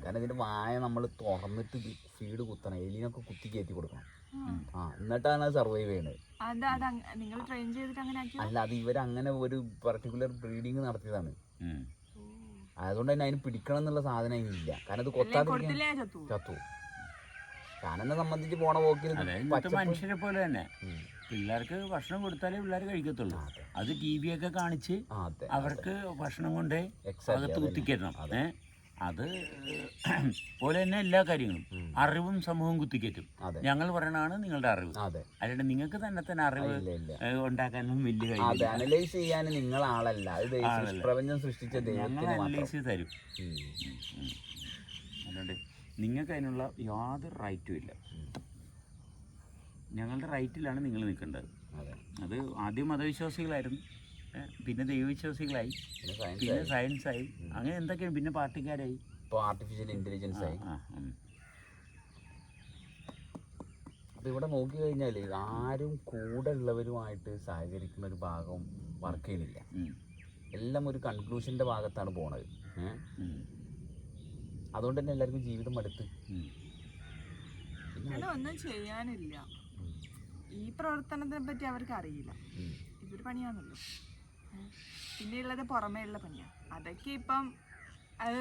കാരണം ഇതിന്റെ വായ നമ്മൾ തുറന്നിട്ട് ഫീഡ് കുത്തണം, എലിനൊക്കെ കുത്തി കയറ്റി കൊടുക്കണം. എന്നിട്ടാണ് അത് സർവൈവ് ചെയ്യണത്. അല്ല, അത് ഇവരങ്ങനെ ഒരു പർട്ടിക്കുലർ ബ്രീഡിങ് നടത്തിയതാണ്. അതുകൊണ്ട് തന്നെ അതിന് പിടിക്കണം എന്നുള്ള സാധനം അതിനില്ല. കാരണം ഇത് കൊത്താതിരിക്കാൻ ചത്തു. ഞാനെന്നെ സംബന്ധിച്ച് പോണ പോക്കിൽ മനുഷ്യരെ പോലെ തന്നെ പിള്ളേർക്ക് ഭക്ഷണം കൊടുത്താലേ പിള്ളേർ കഴിക്കത്തുള്ളൂ. അത് ടി വി ഒക്കെ കാണിച്ച് അവർക്ക് ഭക്ഷണം കൊണ്ട് അകത്ത് കുത്തിക്കയറ്റണം. അത് പോലെ തന്നെ എല്ലാ കാര്യങ്ങളും അറിവും സമൂഹവും കുത്തിക്കയറ്റും. ഞങ്ങൾ പറയണതാണ് നിങ്ങളുടെ അറിവ്, അല്ലാണ്ട് നിങ്ങൾക്ക് തന്നെ അറിവ് ഉണ്ടാക്കാനും വലിയ അനലൈസ് ചെയ്യാൻ നിങ്ങൾ ആളല്ല, പ്രപഞ്ചം സൃഷ്ടിച്ച ഞങ്ങൾ അനലൈസ് ചെയ്ത് തരും. അല്ലാണ്ട് നിങ്ങൾക്ക് അതിനുള്ള യാതൊരു റൈറ്റും ഇല്ല. ഞങ്ങളുടെ റൈറ്റിലാണ് നിങ്ങൾ നിൽക്കേണ്ടത്. അത് ആദ്യം മതവിശ്വാസികളായിരുന്നു, പിന്നെ ദൈവവിശ്വാസികളായി, പിന്നെ സയൻസായി, അങ്ങനെ എന്തൊക്കെയാണ്, പിന്നെ പാർട്ടിക്കാരായി, ഇപ്പോൾ ആർട്ടിഫിഷ്യൽ ഇൻ്റലിജൻസ് ആയി. അപ്പോൾ ഇവിടെ നോക്കി കഴിഞ്ഞാൽ ആരും കൂടെ ഉള്ളവരുമായിട്ട് സഹകരിക്കുന്ന ഒരു ഭാഗം വർക്ക് ചെയ്യുന്നില്ല. എല്ലാം ഒരു കൺക്ലൂഷൻ്റെ ഭാഗത്താണ് പോണത്. അതുകൊണ്ട് തന്നെ എല്ലാവർക്കും ജീവിതം മടുത്ത് ഒന്നും ചെയ്യാനില്ല. ഈ പ്രവർത്തനത്തിനെ പറ്റി അവർക്ക് അറിയില്ല. ഇതൊരു പണിയാണല്ലോ. പിന്നെയുള്ളത് പുറമേ ഉള്ള പണിയാണ്. അതൊക്കെ ഇപ്പം അത്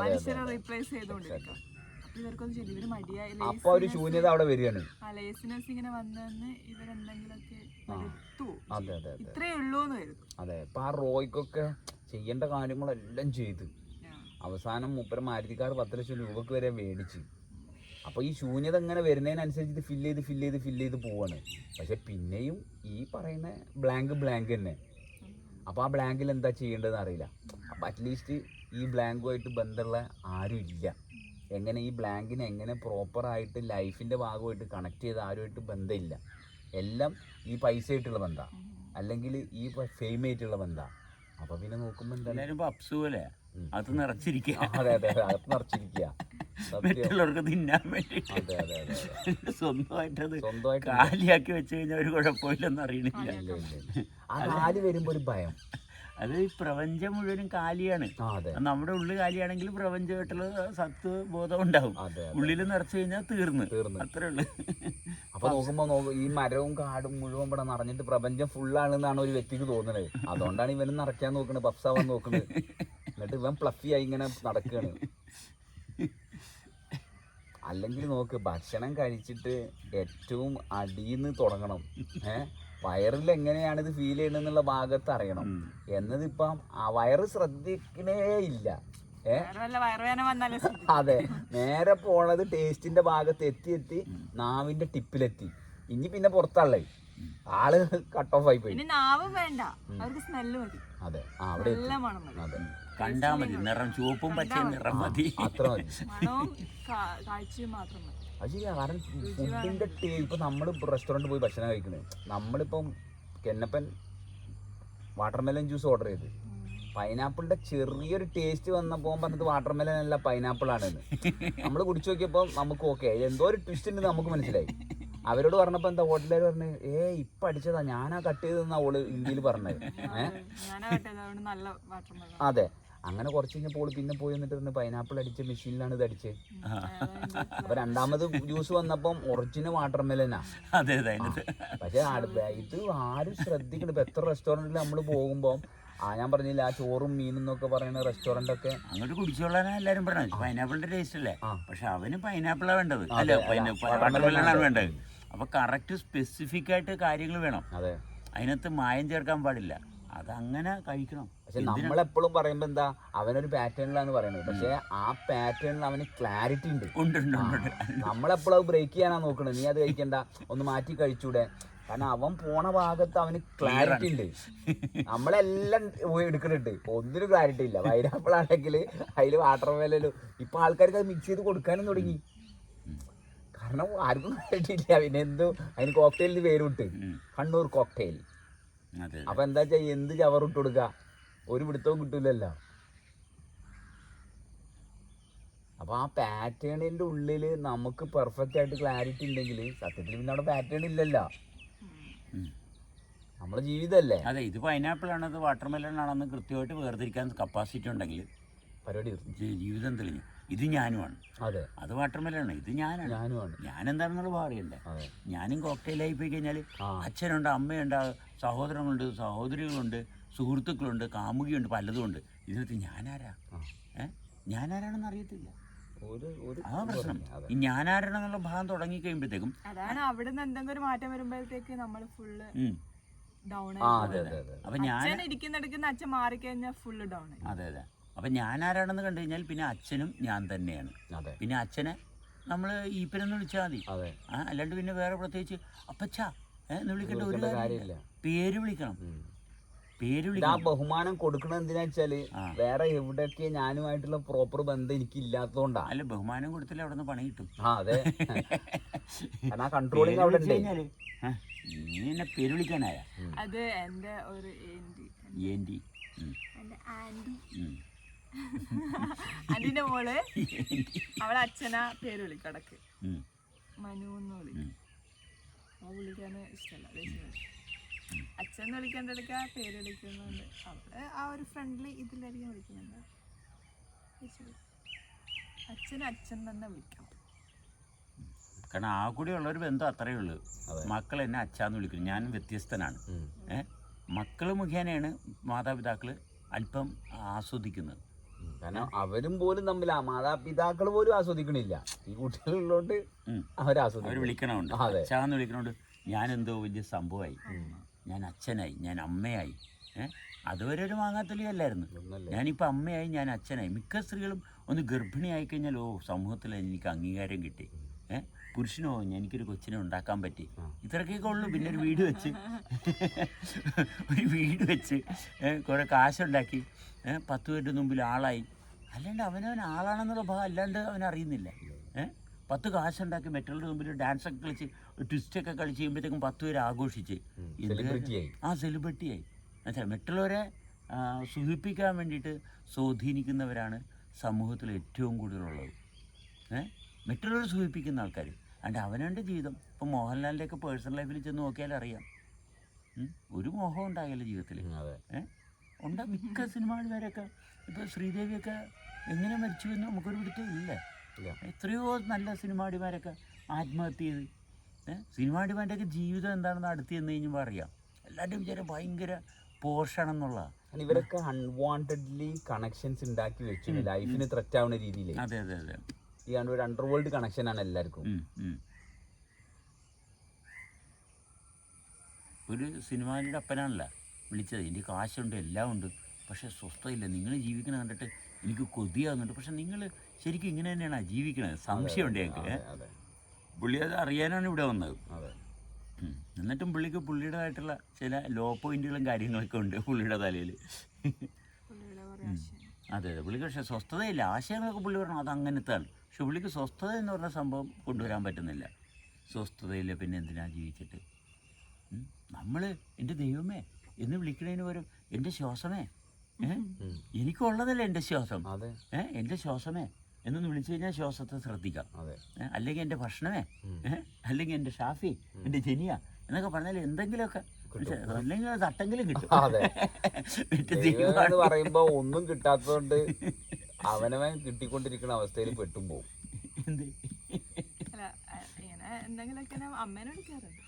മനുഷ്യരെ റീപ്ലേസ് ചെയ്തുകൊണ്ടിരിക്കാം. അപ്പൊ ഇവർക്കൊന്നും ശരി, ഇവര് മടിയായി ലേസിനെസ് ഇങ്ങനെ വന്നെന്ന് ഇവരെന്തെങ്കിലുമൊക്കെ ഇത്രേ ഉള്ളൂ എന്ന് വരും. അതെ, ഇപ്പൊ ആ റോയ്ക്കൊക്കെ ചെയ്യേണ്ട കാര്യങ്ങളെല്ലാം ചെയ്ത് അവസാനം മൂപ്പര മാരുതിക്കാർ 10 ലക്ഷം രൂപക്ക് വരെ മേടിച്ച്. അപ്പോൾ ഈ ശൂന്യത ഇങ്ങനെ വരുന്നതിനനുസരിച്ച് ഇത് ഫില്ല് ചെയ്ത് പോവാണ്. പക്ഷെ പിന്നെയും ഈ പറയുന്ന ബ്ലാങ്ക് തന്നെ. അപ്പോൾ ആ ബ്ലാങ്കിൽ എന്താ ചെയ്യേണ്ടതെന്ന് അറിയില്ല. അപ്പോൾ അറ്റ്ലീസ്റ്റ് ഈ ബ്ലാങ്കുമായിട്ട് ബന്ധമുള്ള ആരും ഇല്ല. എങ്ങനെ ഈ ബ്ലാങ്കിനെ എങ്ങനെ പ്രോപ്പറായിട്ട് ലൈഫിൻ്റെ ഭാഗമായിട്ട് കണക്ട് ചെയ്ത് ആരുമായിട്ട് ബന്ധമില്ല. എല്ലാം ഈ പൈസ ആയിട്ടുള്ള ബന്ധമാണ്, അല്ലെങ്കിൽ ഈ ഫെയിം ആയിട്ടുള്ള ബന്ധമാണ്. അപ്പോൾ പിന്നെ നോക്കുമ്പോൾ എന്തായാലും എല്ലാവരും പപ്സ് പോലെ അത് നിറച്ചിരിക്കുക, അതെ അതെ അകത്ത് നിറച്ചിരിക്കുക. മറ്റുള്ളവർക്ക് തിന്നാൻ വേണ്ടിയിട്ട്. അതെ അതെ അതെ സ്വന്തമായിട്ടത് സ്വന്തമായിട്ട് കാലിയാക്കി വെച്ച് കഴിഞ്ഞാൽ ഒരു കുഴപ്പമില്ലെന്ന് അറിയണില്ല. ആ കാല് വരുമ്പോൾ ഒരു ഭയം. അത് ഈ പ്രപഞ്ചം മുഴുവനും കാലിയാണ്. അതെ നമ്മുടെ ഉള്ളിൽ കാലിയാണെങ്കിൽ പ്രപഞ്ചമായിട്ടുള്ള സത്വ ബോധം ഉണ്ടാവും. അതെ ഉള്ളിൽ നിറച്ചു കഴിഞ്ഞാൽ തീർന്നു തീർന്നു. അത്രേ ഉള്ളു. അപ്പൊ നോക്കുമ്പോ ഈ മരവും കാടും മുഴുവൻ ഇവിടെ നിറഞ്ഞിട്ട് പ്രപഞ്ചം ഫുള്ളാണെന്നാണ് ഒരു വ്യക്തിക്ക് തോന്നുന്നത്. അതുകൊണ്ടാണ് ഇവനും നിറയ്ക്കാൻ നോക്കുന്നത്, പപ്സാവാൻ നോക്കുന്നത്. എന്നിട്ട് ഇവൻ ഫ്ലഫിയായി ഇങ്ങനെ നടക്കുകയാണ്. അല്ലെങ്കിൽ നോക്ക്, ഭക്ഷണം കഴിച്ചിട്ട് ഏറ്റവും അടിയിന്ന് തുടങ്ങണം. വയറിൽ എങ്ങനെയാണ് ഇത് ഫീൽ ചെയ്യണെന്നുള്ള ഭാഗത്ത് അറിയണം എന്നതിപ്പം ആ വയറ് ശ്രദ്ധിക്കണേ ഇല്ല. അതെ, നേരെ പോണത് ടേസ്റ്റിന്റെ ഭാഗത്ത് എത്തി നാവിന്റെ ടിപ്പിലെത്തി. ഇനി പിന്നെ പുറത്താളേ ആള് കട്ട് ഓഫ് ആയി പോയി. അതെ അവിടെ അതെ കണ്ടാ മതി, നിറം ചുവപ്പും പച്ചയും നിറം മതി, അത്ര മതി. അത് ശരിയാ. കാരണം ഫുഡിന്റെ ഇപ്പൊ നമ്മള് റെസ്റ്റോറൻറ്റ് പോയി ഭക്ഷണം കഴിക്കുന്നത്, നമ്മളിപ്പം കെന്നപ്പൻ വാട്ടർമെലൻ ജ്യൂസ് ഓർഡർ ചെയ്ത് പൈനാപ്പിളിന്റെ ചെറിയൊരു ടേസ്റ്റ് വന്നപ്പോൾ പറഞ്ഞത് വാട്ടർമെലൻ അല്ല പൈനാപ്പിൾ ആണെന്ന്. നമ്മൾ കുടിച്ചു നോക്കിയപ്പോൾ നമുക്ക് ഓക്കെ എന്തോ ഒരു ട്വിസ്റ്റ് ഉണ്ട് നമുക്ക് മനസ്സിലായി. അവരോട് പറഞ്ഞപ്പോ എന്താ ഹോട്ടലുകാർ പറഞ്ഞു, ഇപ്പൊ അടിച്ചതാ, ഞാനാ കട്ട് ചെയ്തെന്നാ ഓള് ഇന്ത്യയിൽ പറഞ്ഞത്. അതെ, അങ്ങനെ കുറച്ച് കഴിഞ്ഞപ്പോൾ പിന്നെ പോയി എന്നിട്ട് പൈനാപ്പിൾ അടിച്ച മെഷീനിലാണ് ഇത് അടിച്ചത്. അപ്പൊ രണ്ടാമത് ജ്യൂസ് വന്നപ്പം ഒറിജിനൽ വാട്ടർമെലനാ. പക്ഷെ ഇത് ആരും ശ്രദ്ധിക്കണ്ട. ഇപ്പൊ എത്ര റെസ്റ്റോറൻറ്റിൽ നമ്മൾ പോകുമ്പോൾ ഞാൻ പറഞ്ഞില്ല, ആ ചോറും മീനും എന്നൊക്കെ പറയുന്ന റെസ്റ്റോറന്റ് ഒക്കെ അങ്ങോട്ട് കുടിച്ചോളാനാ എല്ലാരും പറഞ്ഞത്. പൈനാപ്പിളിന്റെ ടേസ്റ്റ് അല്ലേ, പക്ഷെ അവന് പൈനാപ്പിളാ വേണ്ടത്, അല്ല വാട്ടർമെലനാണ് വേണ്ടത്. അപ്പൊ കറക്റ്റ് സ്പെസിഫിക് ആയിട്ട് കാര്യങ്ങൾ വേണം. അതെ, അതിനകത്ത് മായം ചേർക്കാൻ പാടില്ല, അതങ്ങനെ കഴിക്കണം. പക്ഷെ നമ്മളെപ്പോഴും പറയുമ്പോ എന്താ, അവനൊരു പാറ്റേണിലാണ് പറയുന്നത്, പക്ഷെ ആ പാറ്റേണിൽ അവന് ക്ലാരിറ്റി ഉണ്ട്. നമ്മളെപ്പോഴും അത് ബ്രേക്ക് ചെയ്യാനാ നോക്കണത്. നീ അത് കഴിക്കണ്ട, ഒന്ന് മാറ്റി കഴിച്ചൂടെ. കാരണം അവൻ പോണ ഭാഗത്ത് അവന് ക്ലാരിറ്റി ഉണ്ട്. നമ്മളെല്ലാം എടുക്കുന്നുണ്ട്, ഒന്നിനും ക്ലാരിറ്റി ഇല്ല. പൈനാപ്പിൾ ആണെങ്കിൽ അതിൽ വാട്ടർമെലനും ഇപ്പൊ ആൾക്കാർക്ക് അത് മിക്സ് ചെയ്ത് കൊടുക്കാനും തുടങ്ങി. കാരണം ആർക്കും ക്ലാരിറ്റി ഇല്ല. പിന്നെ എന്തോ അതിന് കോക്ടെയിലിന് പേര് വിട്ട്, കണ്ണൂർ കോക്ടെയിൽ. അപ്പൊ എന്താ വെച്ചാ എന്ത് ചവറിട്ട് കൊടുക്കുക, ഒരു പിടുത്തവും കിട്ടൂലല്ലോ. അപ്പൊ ആ പാറ്റേണിന്റെ ഉള്ളില് നമുക്ക് പെർഫെക്റ്റ് ആയിട്ട് ക്ലാരിറ്റി ഉണ്ടെങ്കിൽ സത്യത്തിൽ പിന്നെ അവിടെ പാറ്റേൺ ഇല്ലല്ലോ, നമ്മളെ ജീവിതമല്ലേ. അതെ, ഇത് പൈനാപ്പിൾ ആണത് വാട്ടർമെലൺ ആണെന്ന് കൃത്യമായിട്ട് വേർതിരിക്കാൻ കപ്പാസിറ്റി ഉണ്ടെങ്കിൽ പരിപാടി ജീവിതം തെളിഞ്ഞു. ഇത് ഞാനുമാണ്, അതെ, അത് വാട്ടർമെലനാണ്, ഇത് ഞാനാണ്. ഞാൻ എന്താണെന്നുള്ള അറിയണ്ടേ. ഞാനും കോക്ടെയിലായി പോയി കഴിഞ്ഞാൽ അച്ഛനുണ്ട്, അമ്മയുണ്ട്, സഹോദരങ്ങളുണ്ട്, സഹോദരികളുണ്ട്, സുഹൃത്തുക്കളുണ്ട്, കാമുകിയുണ്ട്, പലതും ഉണ്ട്. ഇതിനകത്ത് ഞാനാരാണെന്ന് അറിയത്തില്ല. ആ പ്രശ്നം. ഈ ഞാനാരാണെന്നുള്ള ഭാഗം തുടങ്ങി കഴിയുമ്പോഴത്തേക്കും അതാണ് അവിടുന്ന് എന്തെങ്കിലും ഒരു മാറ്റം വരുമ്പോഴത്തേക്ക് നമ്മൾ ഫുള്ള് ഡൗൺ. അപ്പൊ ഞാൻ ഇരിക്കുന്നിടക്കുന്ന അച്ഛൻ മാറിക്കഴിഞ്ഞാൽ ഫുള്ള് ഡൗൺ. അതെ അതെ. അപ്പം ഞാനാരാണെന്ന് കണ്ടു കഴിഞ്ഞാൽ പിന്നെ അച്ഛനും ഞാൻ തന്നെയാണ്. പിന്നെ അച്ഛനെ നമ്മൾ ഈപ്പനെന്ന് വിളിച്ചാൽ മതി, അല്ലാണ്ട് പിന്നെ വേറെ പ്രത്യേകിച്ച് അപ്പച്ചാ എന്ന് വിളിക്കേണ്ട ഒരു കാര്യമില്ല. പേര് വിളിക്കണം, പേര് വിളിക്കണം. ആ ബഹുമാനം കൊടുക്കണം. എന്തിനാ വെച്ചാല് വേറെ എവിടെയൊക്കെ ഞാനുമായിട്ടുള്ള പ്രോപ്പർ ബന്ധം എനിക്ക് ഇല്ലാത്തതുകൊണ്ടാണ്. അല്ല, ബഹുമാനം കൊടുത്തില്ല അവിടെ നിന്ന് പണി കിട്ടും. അതെ, കൺട്രോളിങ് അവിടെ ഉണ്ട്. നീ എന്നെ പേര് വിളിക്കാനായ അത് എന്റെ ഒരു ഏന്റി, അതിന്റെ മോള് അവളെ അച്ഛനാ പേര് വിളിക്കടക്ക് മനു എന്ന് വിളിക്കും. വിളിക്കാൻ ഇഷ്ടമല്ല, അച്ഛൻ വിളിക്കേണ്ടടുക്ക പേര് വിളിക്കുന്നുണ്ട്. അവള് ആ ഒരു ഫ്രണ്ട്ലി ഇതിലായിരിക്കും വിളിക്കുന്നുണ്ട്. അച്ഛൻ തന്നെ വിളിക്കണം. കാരണം ആ കൂടി ഉള്ളൊരു ബന്ധം അത്രയേ ഉള്ളൂ. മക്കൾ എന്നെ അച്ഛാന്ന് വിളിക്കുന്നു, ഞാൻ വ്യത്യസ്തനാണ്. മക്കൾ മുഖേനയാണ് മാതാപിതാക്കൾ അല്പം ആസ്വദിക്കുന്നത്. കാരണം അവരും പോലും തമ്മിൽ മാതാപിതാക്കൾ പോലും ആസ്വദിക്കണില്ല. ഈ കുട്ടികളുള്ളോണ്ട് അവർ വിളിക്കണമുണ്ട്, അച്ഛാന്ന് വിളിക്കണോണ്ട് ഞാൻ എന്തോ വലിയ സംഭവമായി, ഞാൻ അച്ഛനായി, ഞാൻ അമ്മയായി. അതുവരെ ഒരു മാങ്ങാത്തൊലിയല്ലായിരുന്നു. ഞാനിപ്പോൾ അമ്മയായി, ഞാൻ അച്ഛനായി. മിക്ക സ്ത്രീകളും ഒന്ന് ഗർഭിണിയായി കഴിഞ്ഞാൽ സമൂഹത്തിൽ എനിക്ക് അംഗീകാരം കിട്ടി, പുരുഷനോ എനിക്കൊരു കൊച്ചിനെ ഉണ്ടാക്കാൻ പറ്റി, ഇത്രയൊക്കെ ഉള്ളൂ. പിന്നെ ഒരു വീട് വെച്ച് കുറേ കാശുണ്ടാക്കി 10 പേരുടെ മുമ്പിൽ ആളായി, അല്ലാണ്ട് അവനവൻ ആളാണെന്നുള്ള ഭാഗം അല്ലാണ്ട് അവൻ അറിയുന്നില്ല. 10 കാശുണ്ടാക്കി മറ്റുള്ളവരുടെ മുമ്പിൽ ഡാൻസൊക്കെ കളിച്ച് ട്വിസ്റ്റൊക്കെ കളിച്ച് കഴിയുമ്പോഴത്തേക്കും 10 പേര് ആഘോഷിച്ച് സെലിബ്രിറ്റിയായി. എന്നുവെച്ചാൽ മറ്റുള്ളവരെ സുഖിപ്പിക്കാൻ വേണ്ടിയിട്ട് സ്വാധീനിക്കുന്നവരാണ് സമൂഹത്തിൽ ഏറ്റവും കൂടുതലുള്ളത്. മറ്റുള്ളവരെ സുഖിപ്പിക്കുന്ന ആൾക്കാർ. അതുകൊണ്ട് അവനവൻ്റെ ജീവിതം ഇപ്പോൾ മോഹൻലാലിൻ്റെയൊക്കെ പേഴ്സണൽ ലൈഫിൽ ചെന്ന് നോക്കിയാൽ അറിയാം, ഒരു മോഹം ഉണ്ടാകില്ല ജീവിതത്തിൽ. ഉണ്ട് മിക്ക സിനിമാകാരൊക്കെ. ഇപ്പോൾ ശ്രീദേവിയൊക്കെ എങ്ങനെ മരിച്ചു എന്ന് നമുക്കൊരു പിടുത്തം ഇല്ല. എത്രയോ നല്ല സിനിമാടിമാരൊക്കെ ആത്മഹത്യ ചെയ്ത്. സിനിമാടിമാരുടെയൊക്കെ ജീവിതം എന്താണെന്ന് അടുത്ത് ചെന്ന് കഴിഞ്ഞപ്പോൾ അറിയാം. എല്ലാവരുടെയും വിചാരം ഭയങ്കര പോഷാണെന്നുള്ള. ഇവരൊക്കെ അൺവാണ്ടഡ്ലി കണക്ഷൻസ് ഉണ്ടാക്കി വെച്ചു ലൈഫിന് ത്രെറ്റ് ആവുന്ന രീതിയിൽ. അതെ അതെ അതെ. ഈ ഒരു അണ്ടർവേൾഡ് കണക്ഷനാണ് എല്ലാവർക്കും. ഒരു സിനിമാരുടെ അപ്പനാണല്ല വിളിച്ചത്, എനിക്ക് കാശുണ്ട് എല്ലാം ഉണ്ട്, പക്ഷേ സ്വസ്ഥയില്ല. നിങ്ങൾ ജീവിക്കണ കണ്ടിട്ട് എനിക്ക് കൊതിയാകുന്നുണ്ട്, പക്ഷെ നിങ്ങൾ ശരിക്കും ഇങ്ങനെ തന്നെയാണ് ജീവിക്കണത്. സംശയമുണ്ട് ഞങ്ങൾക്ക്. പുള്ളി അത് അറിയാനാണ് ഇവിടെ വന്നത്. എന്നിട്ടും പുള്ളിക്ക് പുള്ളിയുടേതായിട്ടുള്ള ചില ലോ പോയിന്റുകളും കാര്യങ്ങളൊക്കെ ഉണ്ട് പുള്ളിയുടെ തലയിൽ. അതെ അതെ. പുള്ളിക്ക് പക്ഷേ സ്വസ്ഥതയില്ല. ആശയങ്ങളൊക്കെ പുള്ളി പറഞ്ഞു അത് അങ്ങനത്തെയാണ്, പക്ഷെ പുള്ളിക്ക് സ്വസ്ഥത എന്ന് പറഞ്ഞ സംഭവം കൊണ്ടുവരാൻ പറ്റുന്നില്ല. സ്വസ്ഥതയില്ല, പിന്നെ എന്തിനാ ജീവിച്ചിട്ട്. നമ്മൾ എൻ്റെ ദൈവമേ എന്ന് വിളിക്കണതിന് പകരം എൻ്റെ ശ്വാസമേ, എനിക്കുള്ളതല്ല എൻ്റെ ശ്വാസം, എൻ്റെ ശ്വാസമേ എന്നൊന്ന് വിളിച്ചു കഴിഞ്ഞാൽ ശ്വാസത്തെ ശ്രദ്ധിക്കാം. അല്ലെങ്കിൽ എൻ്റെ ഭക്ഷണമേ, അല്ലെങ്കിൽ എൻ്റെ ഷാഫി, എൻ്റെ ജനിയ എന്നൊക്കെ പറഞ്ഞാൽ എന്തെങ്കിലുമൊക്കെ, അല്ലെങ്കിൽ അത് തട്ടെങ്കിലും കിട്ടും. എന്ന് പറയുമ്പോ ഒന്നും കിട്ടാത്തതുകൊണ്ട് അവനവൻ കിട്ടിക്കൊണ്ടിരിക്കുന്ന അവസ്ഥയിൽ പെട്ടും പോകും. എന്തെങ്കിലുമൊക്കെ അമ്മേനെ വിളിക്കാറുണ്ട്.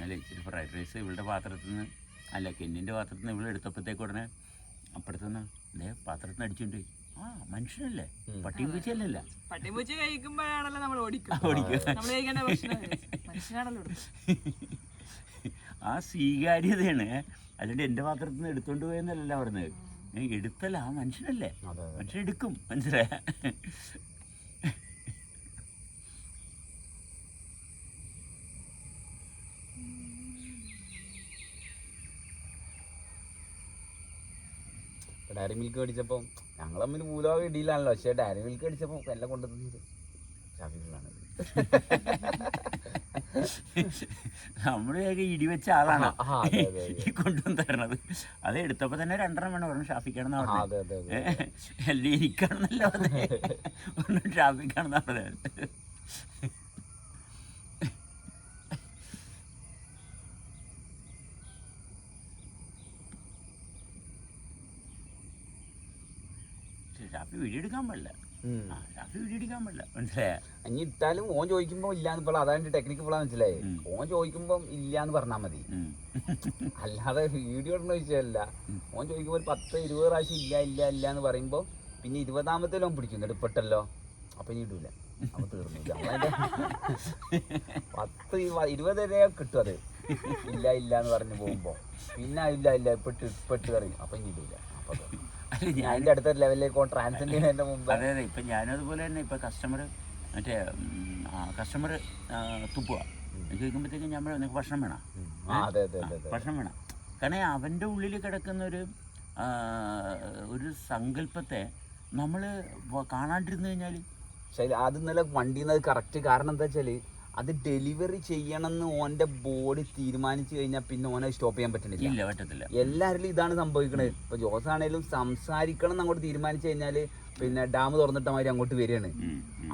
അല്ല ഇച്ചിരി ഫ്രൈഡ് റൈസ് ഇവളുടെ പാത്രത്തിൽ നിന്ന്, അല്ല കെന്നിൻ്റെ പാത്രത്തിൽ നിന്ന് ഇവളെ എടുത്തപ്പോഴത്തേക്ക് ഉടനെ അപ്പുറത്തുനിന്ന് അതേ പാത്രത്തിൽ നിന്ന് അടിച്ചുകൊണ്ട് ആ മനുഷ്യനല്ലേ, പട്ടിയും പൂച്ചയല്ലല്ല. പട്ടിയും പൂച്ച കഴിക്കുമ്പോഴാണല്ലോ നമ്മൾ ഓടിക്കുക. ആ സ്വീകാര്യതയാണ്. അല്ലാണ്ട് എൻ്റെ പാത്രത്തിൽ നിന്ന് എടുത്തോണ്ട് പോയെന്നല്ല പറഞ്ഞത്. എടുത്തല്ല, ആ മനുഷ്യനല്ലേ, മനുഷ്യൻ എടുക്കും. മനസ്സിലായ? ഡയറി മിൽക്ക് മേടിച്ചപ്പോൾ ഞങ്ങൾ തമ്മിൽ മൂലം ഇടിയിലാണല്ലോ, പക്ഷേ ഡയറി മിൽക്ക് മേടിച്ചപ്പോൾ എല്ലാം കൊണ്ടുവന്നത് ഷാഫികളാണ്. നമ്മളൊക്കെ ഇടിവെച്ച ആളാണ് ഈ കൊണ്ടുവന്ന് തരണത്. അത് എടുത്തപ്പോൾ തന്നെ 2 വേണം, പറഞ്ഞു ഷാഫിക്കാണെന്നാ പറഞ്ഞത്. അല്ല എനിക്കാണെന്നല്ല പറഞ്ഞത്, ഒന്നും ഷാഫിക്കാണെന്നാ പറഞ്ഞത്. ഷാഫി വീഡിയോ എടുക്കാൻ പാടില്ല, ഷാഫി വീഡിയോ എടുക്കാൻ പാടില്ല. മനസ്സിലായ? ഇനി ഇട്ടാലും ഓൻ ചോദിക്കുമ്പോ ഇല്ലാന്ന് ഇപ്പോൾ അതാണ് ടെക്നിക്ക് ഇപ്പോൾ മനസ്സിലായി. ഓൻ ചോദിക്കുമ്പോ ഇല്ലാന്ന് പറഞ്ഞാൽ മതി, അല്ലാതെ വീഡിയോ ഇടുന്ന വിഷയമല്ല. ഓൻ ചോദിക്കുമ്പോൾ 10-20 പ്രാവശ്യം ഇല്ല ഇല്ല ഇല്ല എന്ന് പറയുമ്പോ പിന്നെ 20ാമത്തെ ഓൻ പിടിക്കുന്നു, എടുപ്പെട്ടല്ലോ, അപ്പൊ ഇനി ഇടൂല, അപ്പൊ തീർന്നു. 10-20 വരെ കിട്ടും അത് ഇല്ല ഇല്ല എന്ന് പറഞ്ഞു പോകുമ്പോ. പിന്നെ ഇല്ല ഇല്ല ഇപ്പെട്ട് പറയും, അപ്പൊ ഇനി ഇടൂല. അപ്പൊ അതിന്റെ അടുത്ത ലെവലിലേക്ക് ട്രാൻസ്ജെൻഡ് ചെയ്യുന്നതിന്റെ മുമ്പ്. അതെ അതെ. ഇപ്പം ഞാനതുപോലെ തന്നെ ഇപ്പം കസ്റ്റമർ തുപ്പുക ചോദിക്കുമ്പോഴത്തേക്കും ഞാൻ നിനക്ക് ഭക്ഷണം വേണം, ഭക്ഷണം വേണം. കാരണം അവൻ്റെ ഉള്ളിൽ കിടക്കുന്ന ഒരു സങ്കല്പത്തെ നമ്മൾ കാണാണ്ടിരുന്നു കഴിഞ്ഞാൽ അത് ഇന്നലെ വണ്ടിന്ന് കറക്റ്റ്. കാരണം എന്താ വെച്ചാല് അത് ഡെലിവറി ചെയ്യണമെന്ന് ഓന്റെ ബോഡി തീരുമാനിച്ചു കഴിഞ്ഞാൽ പിന്നെ ഓനെ സ്റ്റോപ്പ് ചെയ്യാൻ പറ്റത്തില്ല. എല്ലാവരിലും ഇതാണ് സംഭവിക്കണത്. ഇപ്പൊ ജോസ് ആണേലും സംസാരിക്കണം എന്ന് അങ്ങോട്ട് തീരുമാനിച്ചു കഴിഞ്ഞാല് പിന്നെ ഡാം തുറന്നിട്ട മാതിരി അങ്ങോട്ട് വരികയാണ്.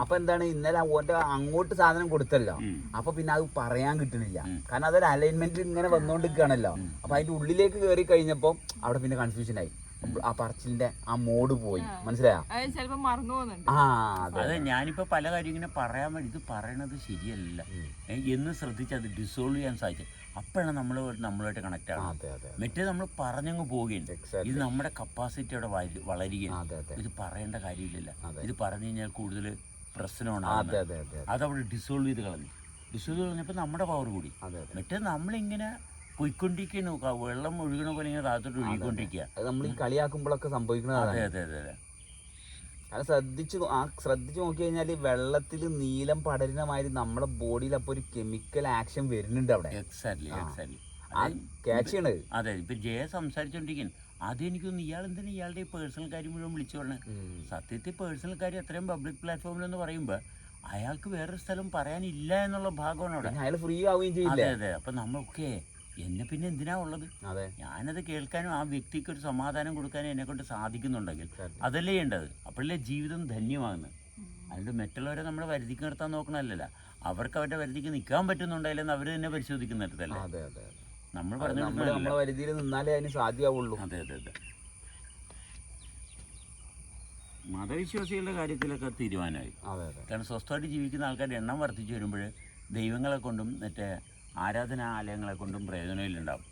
അപ്പൊ എന്താണ്, ഇന്നലെ ഓന്റെ അങ്ങോട്ട് സാധനം കൊടുത്തല്ലോ, അപ്പൊ പിന്നെ അത് പറയാൻ കിട്ടണില്ല. കാരണം അതൊരു അലൈൻമെന്റ് ഇങ്ങനെ വന്നോണ്ടിരിക്കുകയാണല്ലോ. അപ്പൊ അതിന്റെ ഉള്ളിലേക്ക് കയറി കഴിഞ്ഞപ്പോ അവിടെ പിന്നെ കൺഫ്യൂഷൻ ആയി. ആ പറച്ചിലിന്റെ ആ മോഡ് പോയി. മനസ്സിലായോ? അതെ. ഞാനിപ്പോ പല കാര്യം ഇങ്ങനെ പറയാൻ വേണ്ടി ഇത് പറയണത് ശരിയല്ല എന്ന് ശ്രദ്ധിച്ച് അത് ഡിസോൾവ് ചെയ്യാൻ സാധിച്ചു. അപ്പോഴാണ് നമ്മളുമായിട്ട് കണക്ട് ആവുന്നത്. മറ്റേ നമ്മൾ പറഞ്ഞങ്ങ് പോവുകയുണ്ട്. ഇത് നമ്മുടെ കപ്പാസിറ്റി അവിടെ വളരുകയാണ്. ഇത് പറയേണ്ട കാര്യമില്ലല്ല, ഇത് പറഞ്ഞു കഴിഞ്ഞാൽ കൂടുതൽ പ്രശ്നമാണ്. അതവിടെ ഡിസോൾവ് ചെയ്ത് കളഞ്ഞു. വിശുദ്ധ പറഞ്ഞപ്പോൾ നമ്മുടെ പവർ കൂടി. അതെ മറ്റേ നമ്മളിങ്ങനെ പോയിക്കൊണ്ടിരിക്കുന്നു, വെള്ളം ഒഴുകണ പോലെ ഇങ്ങനെ താഴത്തോട്ട് ഒഴുകിക്കൊണ്ടിരിക്കുക. അത് നമ്മൾ ഈ കളിയാക്കുമ്പോഴൊക്കെ സംഭവിക്കുന്നതാണ്. അതെ അതെ അതെ അതെ. അത് ശ്രദ്ധിച്ച് നോക്കി കഴിഞ്ഞാൽ വെള്ളത്തിൽ നീലം പടരുന്ന മാതിരി നമ്മുടെ ബോഡിയിൽ അപ്പോൾ ഒരു കെമിക്കൽ ആക്ഷൻ വരുന്നുണ്ട് അവിടെ. Exactly exactly. ക്യാച്ച് ചെയ്യണത്. അതെ, ഇപ്പം ജയ സംസാരിച്ചോണ്ടിരിക്കുന്നു. ആദ്യം എനിക്കൊന്ന് ഇയാൾ എന്തിനാ ഇയാളുടെ ഈ പേഴ്സണൽ കാര്യം മുഴുവൻ വിളിച്ചു പറഞ്ഞത്. സത്യത്തിൽ പേഴ്സണൽ കാര്യം അത്രയും പബ്ലിക് പ്ലാറ്റ്ഫോമിലെന്ന് പറയുമ്പോൾ അയാൾക്ക് വേറൊരു സ്ഥലം പറയാനില്ല എന്നുള്ള ഭാഗമാണ് അവിടെ. അയാൾ ഫ്രീ ആവുകയും ചെയ്യില്ല. അതെ അതെ. അപ്പം നമ്മളൊക്കെ എന്നെ പിന്നെ എന്തിനാ ഉള്ളത്? ഞാനത് കേൾക്കാനും ആ വ്യക്തിക്ക് ഒരു സമാധാനം കൊടുക്കാനും എന്നെ കൊണ്ട് സാധിക്കുന്നുണ്ടെങ്കിൽ അതല്ലേ ചെയ്യേണ്ടത്. അപ്പോഴല്ലേ ജീവിതം ധന്യമാകുന്നത്. അതുകൊണ്ട് മറ്റുള്ളവരെ നമ്മൾ വരുതിക്ക് നിർത്താൻ നോക്കണമല്ലല്ലോ, അവർക്ക് അവരുടെ വരുതിക്ക് നിൽക്കാൻ പറ്റുന്നുണ്ടായില്ലെന്ന് അവർ തന്നെ പരിശോധിക്കുന്നിടത്തല്ലേ നമ്മൾ പറഞ്ഞു. നമ്മളെ വരുതിയിൽ നിന്നാലേ അതിന് സാധ്യമാവുള്ളൂ. അതെ അതെ അതെ. മതവിശ്വാസികളുടെ കാര്യത്തിലൊക്കെ തീരുമാനമായി. കാരണം സ്വസ്ഥമായിട്ട് ജീവിക്കുന്ന ആൾക്കാരുടെ എണ്ണം വർദ്ധിച്ചു വരുമ്പോൾ ദൈവങ്ങളെ കൊണ്ടും മറ്റേ ആരാധനാലയങ്ങളെ കൊണ്ടും പ്രയോജനമില്ലുണ്ടാവും.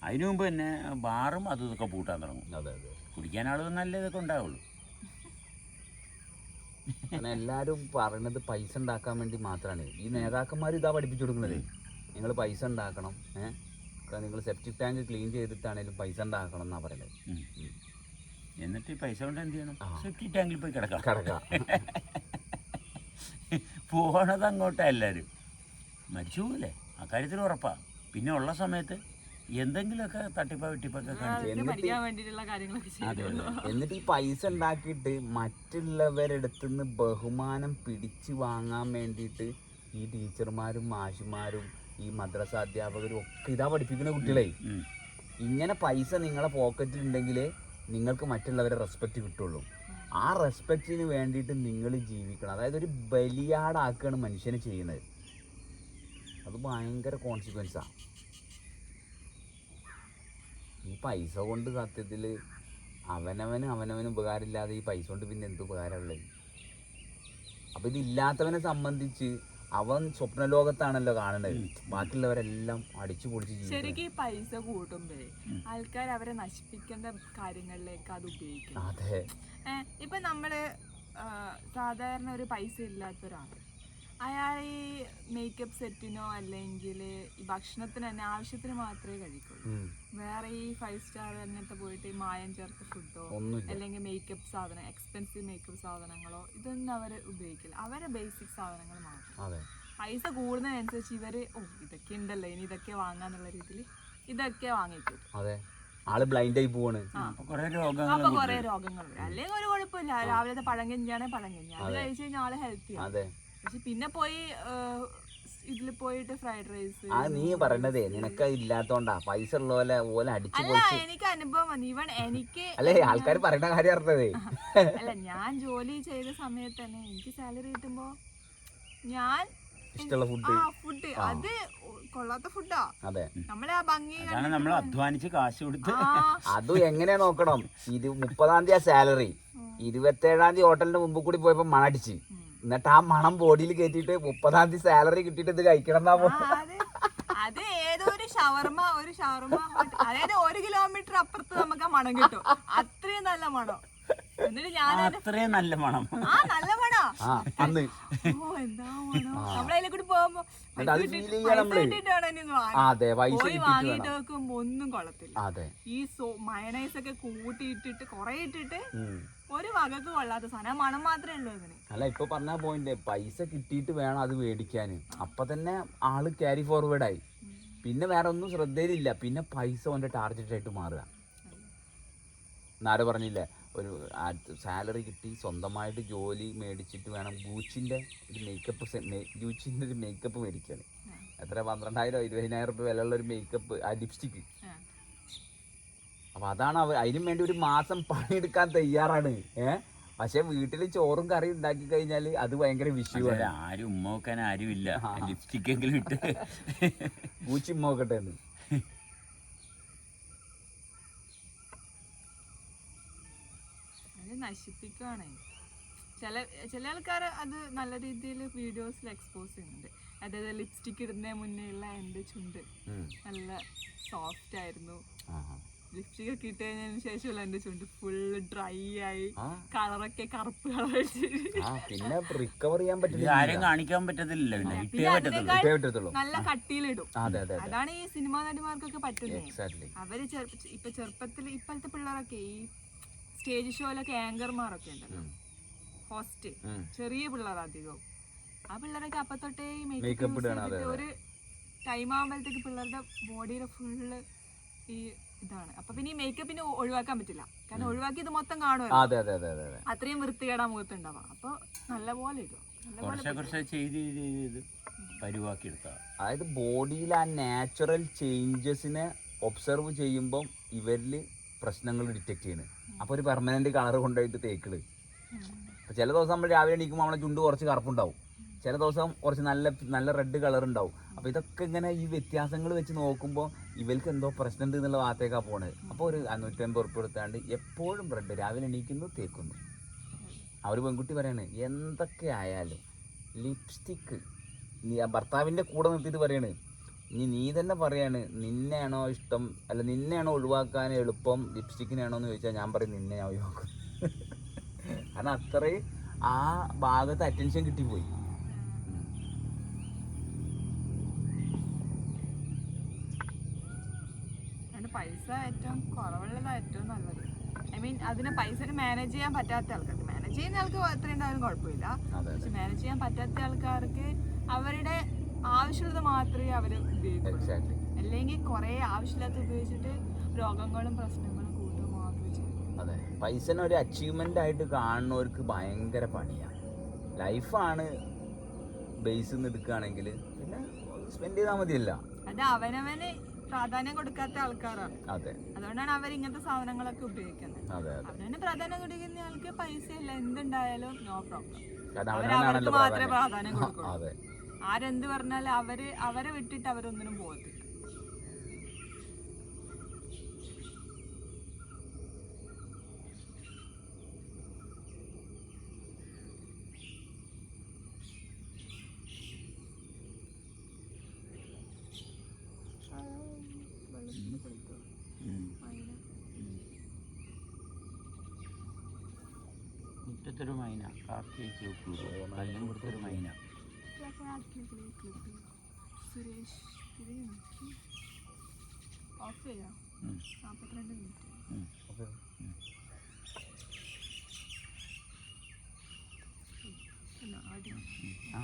അതിനു മുമ്പ് തന്നെ ബാറും അതും ഇതൊക്കെ പൂട്ടാൻ തുടങ്ങും. കുടിക്കാൻ ആൾ നല്ല ഇതൊക്കെ ഉണ്ടാവുള്ളൂ. എല്ലാവരും പറയണത് പൈസ ഉണ്ടാക്കാൻ വേണ്ടി മാത്രമാണ്. ഈ നേതാക്കന്മാർ ഇതാ പഠിപ്പിച്ചു കൊടുക്കുന്നത്. നിങ്ങൾ പൈസ ഉണ്ടാക്കണം, നിങ്ങൾ സെപ്റ്റിക് ടാങ്ക് ക്ലീൻ ചെയ്തിട്ടാണേലും പൈസ ഉണ്ടാക്കണം എന്നാണ് പറയുന്നത്. എന്നിട്ട് ഈ പൈസ കൊണ്ട് എന്ത് ചെയ്യണം? സെപ്റ്റിക് ടാങ്കിൽ പോയി കിടക്കാം. പോകണത് അങ്ങോട്ടാ. എല്ലാവരും മരിച്ചു പോകില്ലേ, അക്കാര്യത്തിൽ ഉറപ്പാണ്. പിന്നെ ഉള്ള സമയത്ത് എന്തെങ്കിലുമൊക്കെ തട്ടിപ്പ വെട്ടിപ്പൊക്കെ എന്നിട്ട് ഈ പൈസ ഉണ്ടാക്കിയിട്ട് മറ്റുള്ളവരെടുത്തുനിന്ന് ബഹുമാനം പിടിച്ചു വാങ്ങാൻ വേണ്ടിയിട്ട് ഈ ടീച്ചർമാരും മാഷുമാരും ഈ മദ്രസ അധ്യാപകരും ഒക്കെ ഇതാ പഠിപ്പിക്കുന്ന കുട്ടികളെ. ഇങ്ങനെ പൈസ നിങ്ങളെ പോക്കറ്റിൽ ഉണ്ടെങ്കിലേ നിങ്ങൾക്ക് മറ്റുള്ളവരെ റെസ്പെക്റ്റ് കിട്ടുള്ളൂ. ആ റെസ്പെക്റ്റിന് വേണ്ടിയിട്ട് നിങ്ങൾ ജീവിക്കണം. അതായത് ഒരു ബലിയാടാക്കുകയാണ് മനുഷ്യനെ ചെയ്യുന്നത്. അത് ഭയങ്കര കോൺസിക്വൻസാണ്. ഈ പൈസ കൊണ്ട് സത്യത്തിൽ അവനവന് ഉപകാരമില്ലാതെ ഈ പൈസ കൊണ്ട് പിന്നെ എന്ത് ഉപകാരമുള്ളത്? അപ്പോൾ ഇതില്ലാത്തവനെ സംബന്ധിച്ച് അവൻ സ്വപ്നലോകത്താണല്ലോ കാണുന്നത്. ബാക്കിയുള്ളവരെല്ലാം അടിച്ചു പൊളിച്ച് ജീവിക്കും. ശരിക്കും പൈസ കൂട്ടുമ്പോ ആൾക്കാർ അവരെ നശിപ്പിക്കേണ്ട കാര്യങ്ങളിലേക്ക് അത് ഉപയോഗിക്കും. അതെ. ഇപ്പൊ നമ്മള് സാധാരണ ഒരു പൈസ ഇല്ലാത്ത ഒരാൾ, അയാൾ ഈ മേക്കപ്പ് സെറ്റിനോ അല്ലെങ്കിൽ ഈ ഭക്ഷണത്തിന് തന്നെ ആവശ്യത്തിന് മാത്രമേ കഴിക്കുള്ളൂ. വേറെ ഈ 5 സ്റ്റാർ അങ്ങനത്തെ പോയിട്ട് മായം ചേർത്ത ഫുഡോ അല്ലെങ്കിൽ മേക്കപ്പ് സാധനം, എക്സ്പെൻസീവ് മേക്കപ്പ് സാധനങ്ങളോ ഇതൊന്നും അവർ ഉപയോഗിക്കില്ല. അവരെ ബേസിക് സാധനങ്ങൾ മാത്രം. പൈസ കൂടുന്നതിനനുസരിച്ച് ഇവര് ഇതൊക്കെ ഉണ്ടല്ലോ ഇനി ഇതൊക്കെ വാങ്ങാന്നുള്ള രീതിയിൽ ഇതൊക്കെ വാങ്ങിക്കും. ആള് ബ്ലൈൻഡ് ആയി പോവാണ്. അപ്പൊ കുറെ രോഗങ്ങൾ വരും. അല്ലെങ്കിൽ ഒരു കുഴപ്പമില്ല, രാവിലത്തെ പഴങ്കഞ്ഞാണെ പഴങ്കഞ്ഞ അത് കഴിച്ചു കഴിഞ്ഞാൽ ആള് ഹെൽത്തിയാണ്. പക്ഷെ പിന്നെ പോയി ഇതിൽ പോയിട്ട് ഫ്രൈഡ് റൈസ്. നീ പറഞ്ഞതേ നിനക്ക് ഇല്ലാത്തോണ്ടാ, പൈസ ഉള്ള പോലെ അടിച്ചു. അല്ല, എനിക്ക് അനുഭവം വന്നു. ഇവൻ എനിക്ക് അല്ലേ ആൾക്കാർ പറയുന്ന കാര്യം അറിഞ്ഞതേ. അല്ല, ഞാൻ ജോലി ചെയ്ത സമയത്ത് തന്നെ എനിക്ക് സാലറി കിട്ടുമ്പോ ഞാൻ ഇഷ്ടമുള്ള ഫുഡ് അത് കൊള്ളാത്ത ഫുഡാ. നമ്മളെ ആ ഭംഗി നമ്മൾ അധ്വാനിച്ച് കാശ് കൊടുത്ത് അതും എങ്ങനെയാ നോക്കണം. 30-ാം തീയതി സാലറി, 27-ാം തീയതി ഹോട്ടലിന്റെ മുമ്പ് കൂടി പോയപ്പോ മണടിച്ച്, എന്നിട്ട് ആ മണം ബോഡിയിൽ കയറ്റിട്ട് 30-ാം തീയതി സാലറി കിട്ടിയിട്ട് ഇത് കഴിക്കണം. അത് ഏതോ ഒരു ഷവർമ അതായത് 1 കിലോമീറ്റർ അപ്പുറത്ത് നമുക്ക് ആ മണം കിട്ടും. അത്രയും നല്ല മണം. എന്നിട്ട് ഞാൻ അത്രയും നല്ല മണം. നല്ല മണോ എന്താ മണോ. നമ്മളതിലെ കൂടി പോകുമ്പോ പോയി വാങ്ങിട്ട് വെക്കുമ്പോ ഒന്നും കൊള്ളത്തില്ല. ഈ മയണൈസ് ഒക്കെ കൂട്ടിയിട്ടിട്ട് കൊറേ ഇട്ടിട്ട് ഒരു വകക്ക് കൊള്ളാത്ത സാധനം, മണം മാത്രമേ ഉള്ളൂ ഇതിന്. അല്ല, ഇപ്പൊ പറഞ്ഞ പോയിന്റ് പൈസ കിട്ടിയിട്ട് വേണം അത് മേടിക്കാൻ. അപ്പൊ തന്നെ ആള് ക്യാരി ഫോർവേഡ് ആയി. പിന്നെ വേറെ ഒന്നും ശ്രദ്ധയിലില്ല. പിന്നെ പൈസ കൊണ്ട് ടാർഗറ്റ് ആയിട്ട് മാറുക. എന്നാരും പറഞ്ഞില്ലേ, ഒരു സാലറി കിട്ടി സ്വന്തമായിട്ട് ജോലി മേടിച്ചിട്ട് വേണം ഗൂച്ചിൻ്റെ ഒരു മേക്കപ്പ് മേടിക്കാൻ. എത്ര 12,000-20,000 രൂപ വിലയുള്ള ഒരു മേക്കപ്പ്, ആ ലിപ്സ്റ്റിക്ക്. അപ്പോൾ അതാണ് അതിനും വേണ്ടി ഒരു മാസം പണിയെടുക്കാൻ തയ്യാറാണ്. പക്ഷെ വീട്ടിൽ ചോറും കറിയും ഉണ്ടാക്കി കഴിഞ്ഞാൽ അത് ഭയങ്കര വിഷയമാണ്. ആരും ഉമ്മ വെക്കാൻ ആരും ഇല്ല, ലിപ്സ്റ്റിക് എങ്കിലും ഇട്ട് ഗൂച്ചി ഉമ്മ വെക്കട്ടെ എന്ന്. നശിപ്പിക്കുകയാണ്. ചില ആൾക്കാർ അത് നല്ല രീതിയിൽ വീഡിയോസിൽ എക്സ്പോസ് ചെയ്യുന്നുണ്ട്. അതായത് ലിപ്സ്റ്റിക് ഇടുന്നതിന് മുന്നേ ഉള്ള എൻ്റെ ചുണ്ട് നല്ല സോഫ്റ്റ് ആയിരുന്നു, ലിപ്സ്റ്റിക് ഒക്കെ ഇട്ട് കഴിഞ്ഞതിന് ശേഷമല്ല എന്റെ ചുണ്ട് ഫുള്ള് ഡ്രൈ ആയി ആ. കളറൊക്കെ കറുപ്പ് കളർ അടിച്ചിട്ട് ആ പിന്നെ റിക്കവർ ചെയ്യാൻ ഇത് പറ്റില്ല, ആരെയും കാണിക്കാൻ പറ്റത്തില്ല, പിന്നെ ഇട്ടേ പിന്നെ പറ്റത്തുള്ളൂ. അതിനേക്കാൾ ഇട്ടേ പറ്റത്തുള്ളൂ. നല്ല കട്ടിയിലിടും. അതെ അതെ അതെ, അതാണ് ഈ സിനിമാ നടിമാർക്കൊക്കെ പറ്റുന്നത്. എക്സാക്ട്ലി. അവര് ഇപ്പൊ ചെറുപ്പത്തിൽ ഇപ്പോഴത്തെ പിള്ളേരൊക്കെ ഈ സ്റ്റേജ് ഷോയിലൊക്കെ ആങ്കർമാരൊക്കെ ഉണ്ടല്ലോ, ഹോസ്റ്റ്, ചെറിയ പിള്ളേർ അധികവും. ആ പിള്ളേരൊക്കെ അപ്പൊ തൊട്ടേ മേക്കപ്പ് ചെയ്തിട്ട് ഒരു ടൈം ആകുമ്പോഴത്തേക്ക് പിള്ളേരുടെ ബോഡിയുടെ ഫുള്ള് ഈ ഇതാണ്. അപ്പൊ പിന്നെ ഈ മേക്കപ്പിന് ഒഴിവാക്കാൻ പറ്റില്ല, കാരണം ഒഴിവാക്കി ഇത് മൊത്തം കാണുമല്ലോ, അതെ അതെ അതെ അതെ അതെ. അത്രയും വൃത്തികേടാ മുഖത്തുണ്ടാവാം. അപ്പൊ നല്ലപോലെ ഇടും, കുറച്ച് കുറച്ച് ചെയ്ത് പരിവാക്കി എടുത്താൽ. അതായത് ബോഡിയിൽ ആ നാച്ചുറൽ ചേഞ്ചസിനെ ഒബ്സർവ് ചെയ്യുമ്പം ഇവരിൽ പ്രശ്നങ്ങൾ ഡിറ്റക്ട് ചെയ്യുന്നത്. അപ്പോൾ ഒരു പെർമനന്റ് കളർ കൊണ്ടുപോയിട്ട് തേക്കിള്. അപ്പോൾ ചില ദിവസം നമ്മൾ രാവിലെ എണീക്കുമ്പോൾ നമ്മളെ ചുണ്ട് കുറച്ച് കറുപ്പുണ്ടാവും, ചില ദിവസം കുറച്ച് നല്ല റെഡ് കളർ ഉണ്ടാവും. അപ്പോൾ ഇതൊക്കെ ഇങ്ങനെ ഈ വ്യത്യാസങ്ങൾ വെച്ച് നോക്കുമ്പോൾ ഇവർക്ക് എന്തോ പ്രശ്നമുണ്ട് എന്നുള്ള ഭാഗത്തേക്കാണ് പോണത്. അപ്പോൾ ഒരു 550 ഉറുപ്പിക കൊടുത്താണ്ട് എപ്പോഴും റെഡ് രാവിലെ എണീക്കുന്നു തേക്കുന്നു. ആ ഒരു പെൺകുട്ടി പറയാണ്, എന്തൊക്കെ ആയാലും ലിപ്സ്റ്റിക്ക് നീ ആ ഭർത്താവിൻ്റെ കൂടെ നിർത്തിയിട്ട് പറയാണ്, നീ തന്നെ പറയാണ് നിന്നെയാണോ ഇഷ്ടം, അല്ല നിന്നെയാണോ ഒഴിവാക്കാൻ എളുപ്പം ലിപ്സ്റ്റിക്കിനാണോ എന്ന് ചോദിച്ചാൽ ഞാൻ പറയും നിന്നെ ഞാൻ ഒഴിവാക്കും. കാരണം അത്രയും ആ ഭാഗത്ത് അറ്റൻഷൻ കിട്ടിപ്പോയി. പൈസ ഏറ്റവും കുറവുള്ളതാണ് ഏറ്റവും നല്ലത്. ഐ മീൻ അതിനെ പൈസ മാനേജ് ചെയ്യാൻ പറ്റാത്ത ആൾക്കാർക്ക്, മാനേജ് ചെയ്യുന്ന ആൾക്ക് എത്ര ഉണ്ടായാലും കുഴപ്പമില്ല, പക്ഷെ മാനേജ് ചെയ്യാൻ പറ്റാത്ത ആൾക്കാർക്ക് അവരുടെ ആവശ്യമുള്ളത് മാത്രമേ അവർ ഉപയോഗിക്കുള്ളൂ. അല്ലെങ്കിൽ കുറെ ആവശ്യമില്ലാത്ത ഉപയോഗിച്ചിട്ട് രോഗങ്ങളും പ്രശ്നങ്ങളും കൂട്ടുക മാത്രമേ ചെയ്യും. അതെ, പൈസനെ ഒരു അച്ചീവ്മെന്റ് ആയിട്ട് കാണുന്നവർക്ക് ഭയങ്കര പണിയാണ്. ലൈഫാണ് ബേസ് നിന്ന് എടുക്കുകയാണെങ്കിൽ പിന്നെ സ്പെൻഡ് ചെയ്താൽ മതിയല്ല. അത് അവനവന് പ്രാധാന്യം കൊടുക്കാത്ത ആൾക്കാരാണ്. അതെ, അതുകൊണ്ടാണ് അവർ ഇങ്ങനത്തെ സാധനങ്ങളൊക്കെ ഉപയോഗിക്കുന്നത്. അവനവന് പ്രാധാന്യം കൊടുക്കുന്ന ആൾക്ക് പൈസയല്ല എന്തുണ്ടായാലും നോ പ്രോബ്ലം, അവർക്ക് മാത്രമേ പ്രാധാന്യം കൊടുക്കുള്ളൂ. ആരെന്ത് പറഞ്ഞാലും അവരെ വിട്ടിട്ട് അവരൊന്നിനും പോകത്തില്ല. മുറ്റത്തൊരു മൈന, കാക്കയ്ക്ക് കല്ലും കൊടുത്തൊരു മൈന. സുരേഷ് ഓഫ് ചെയ്യാം. 42 മിനിറ്റ്. ആ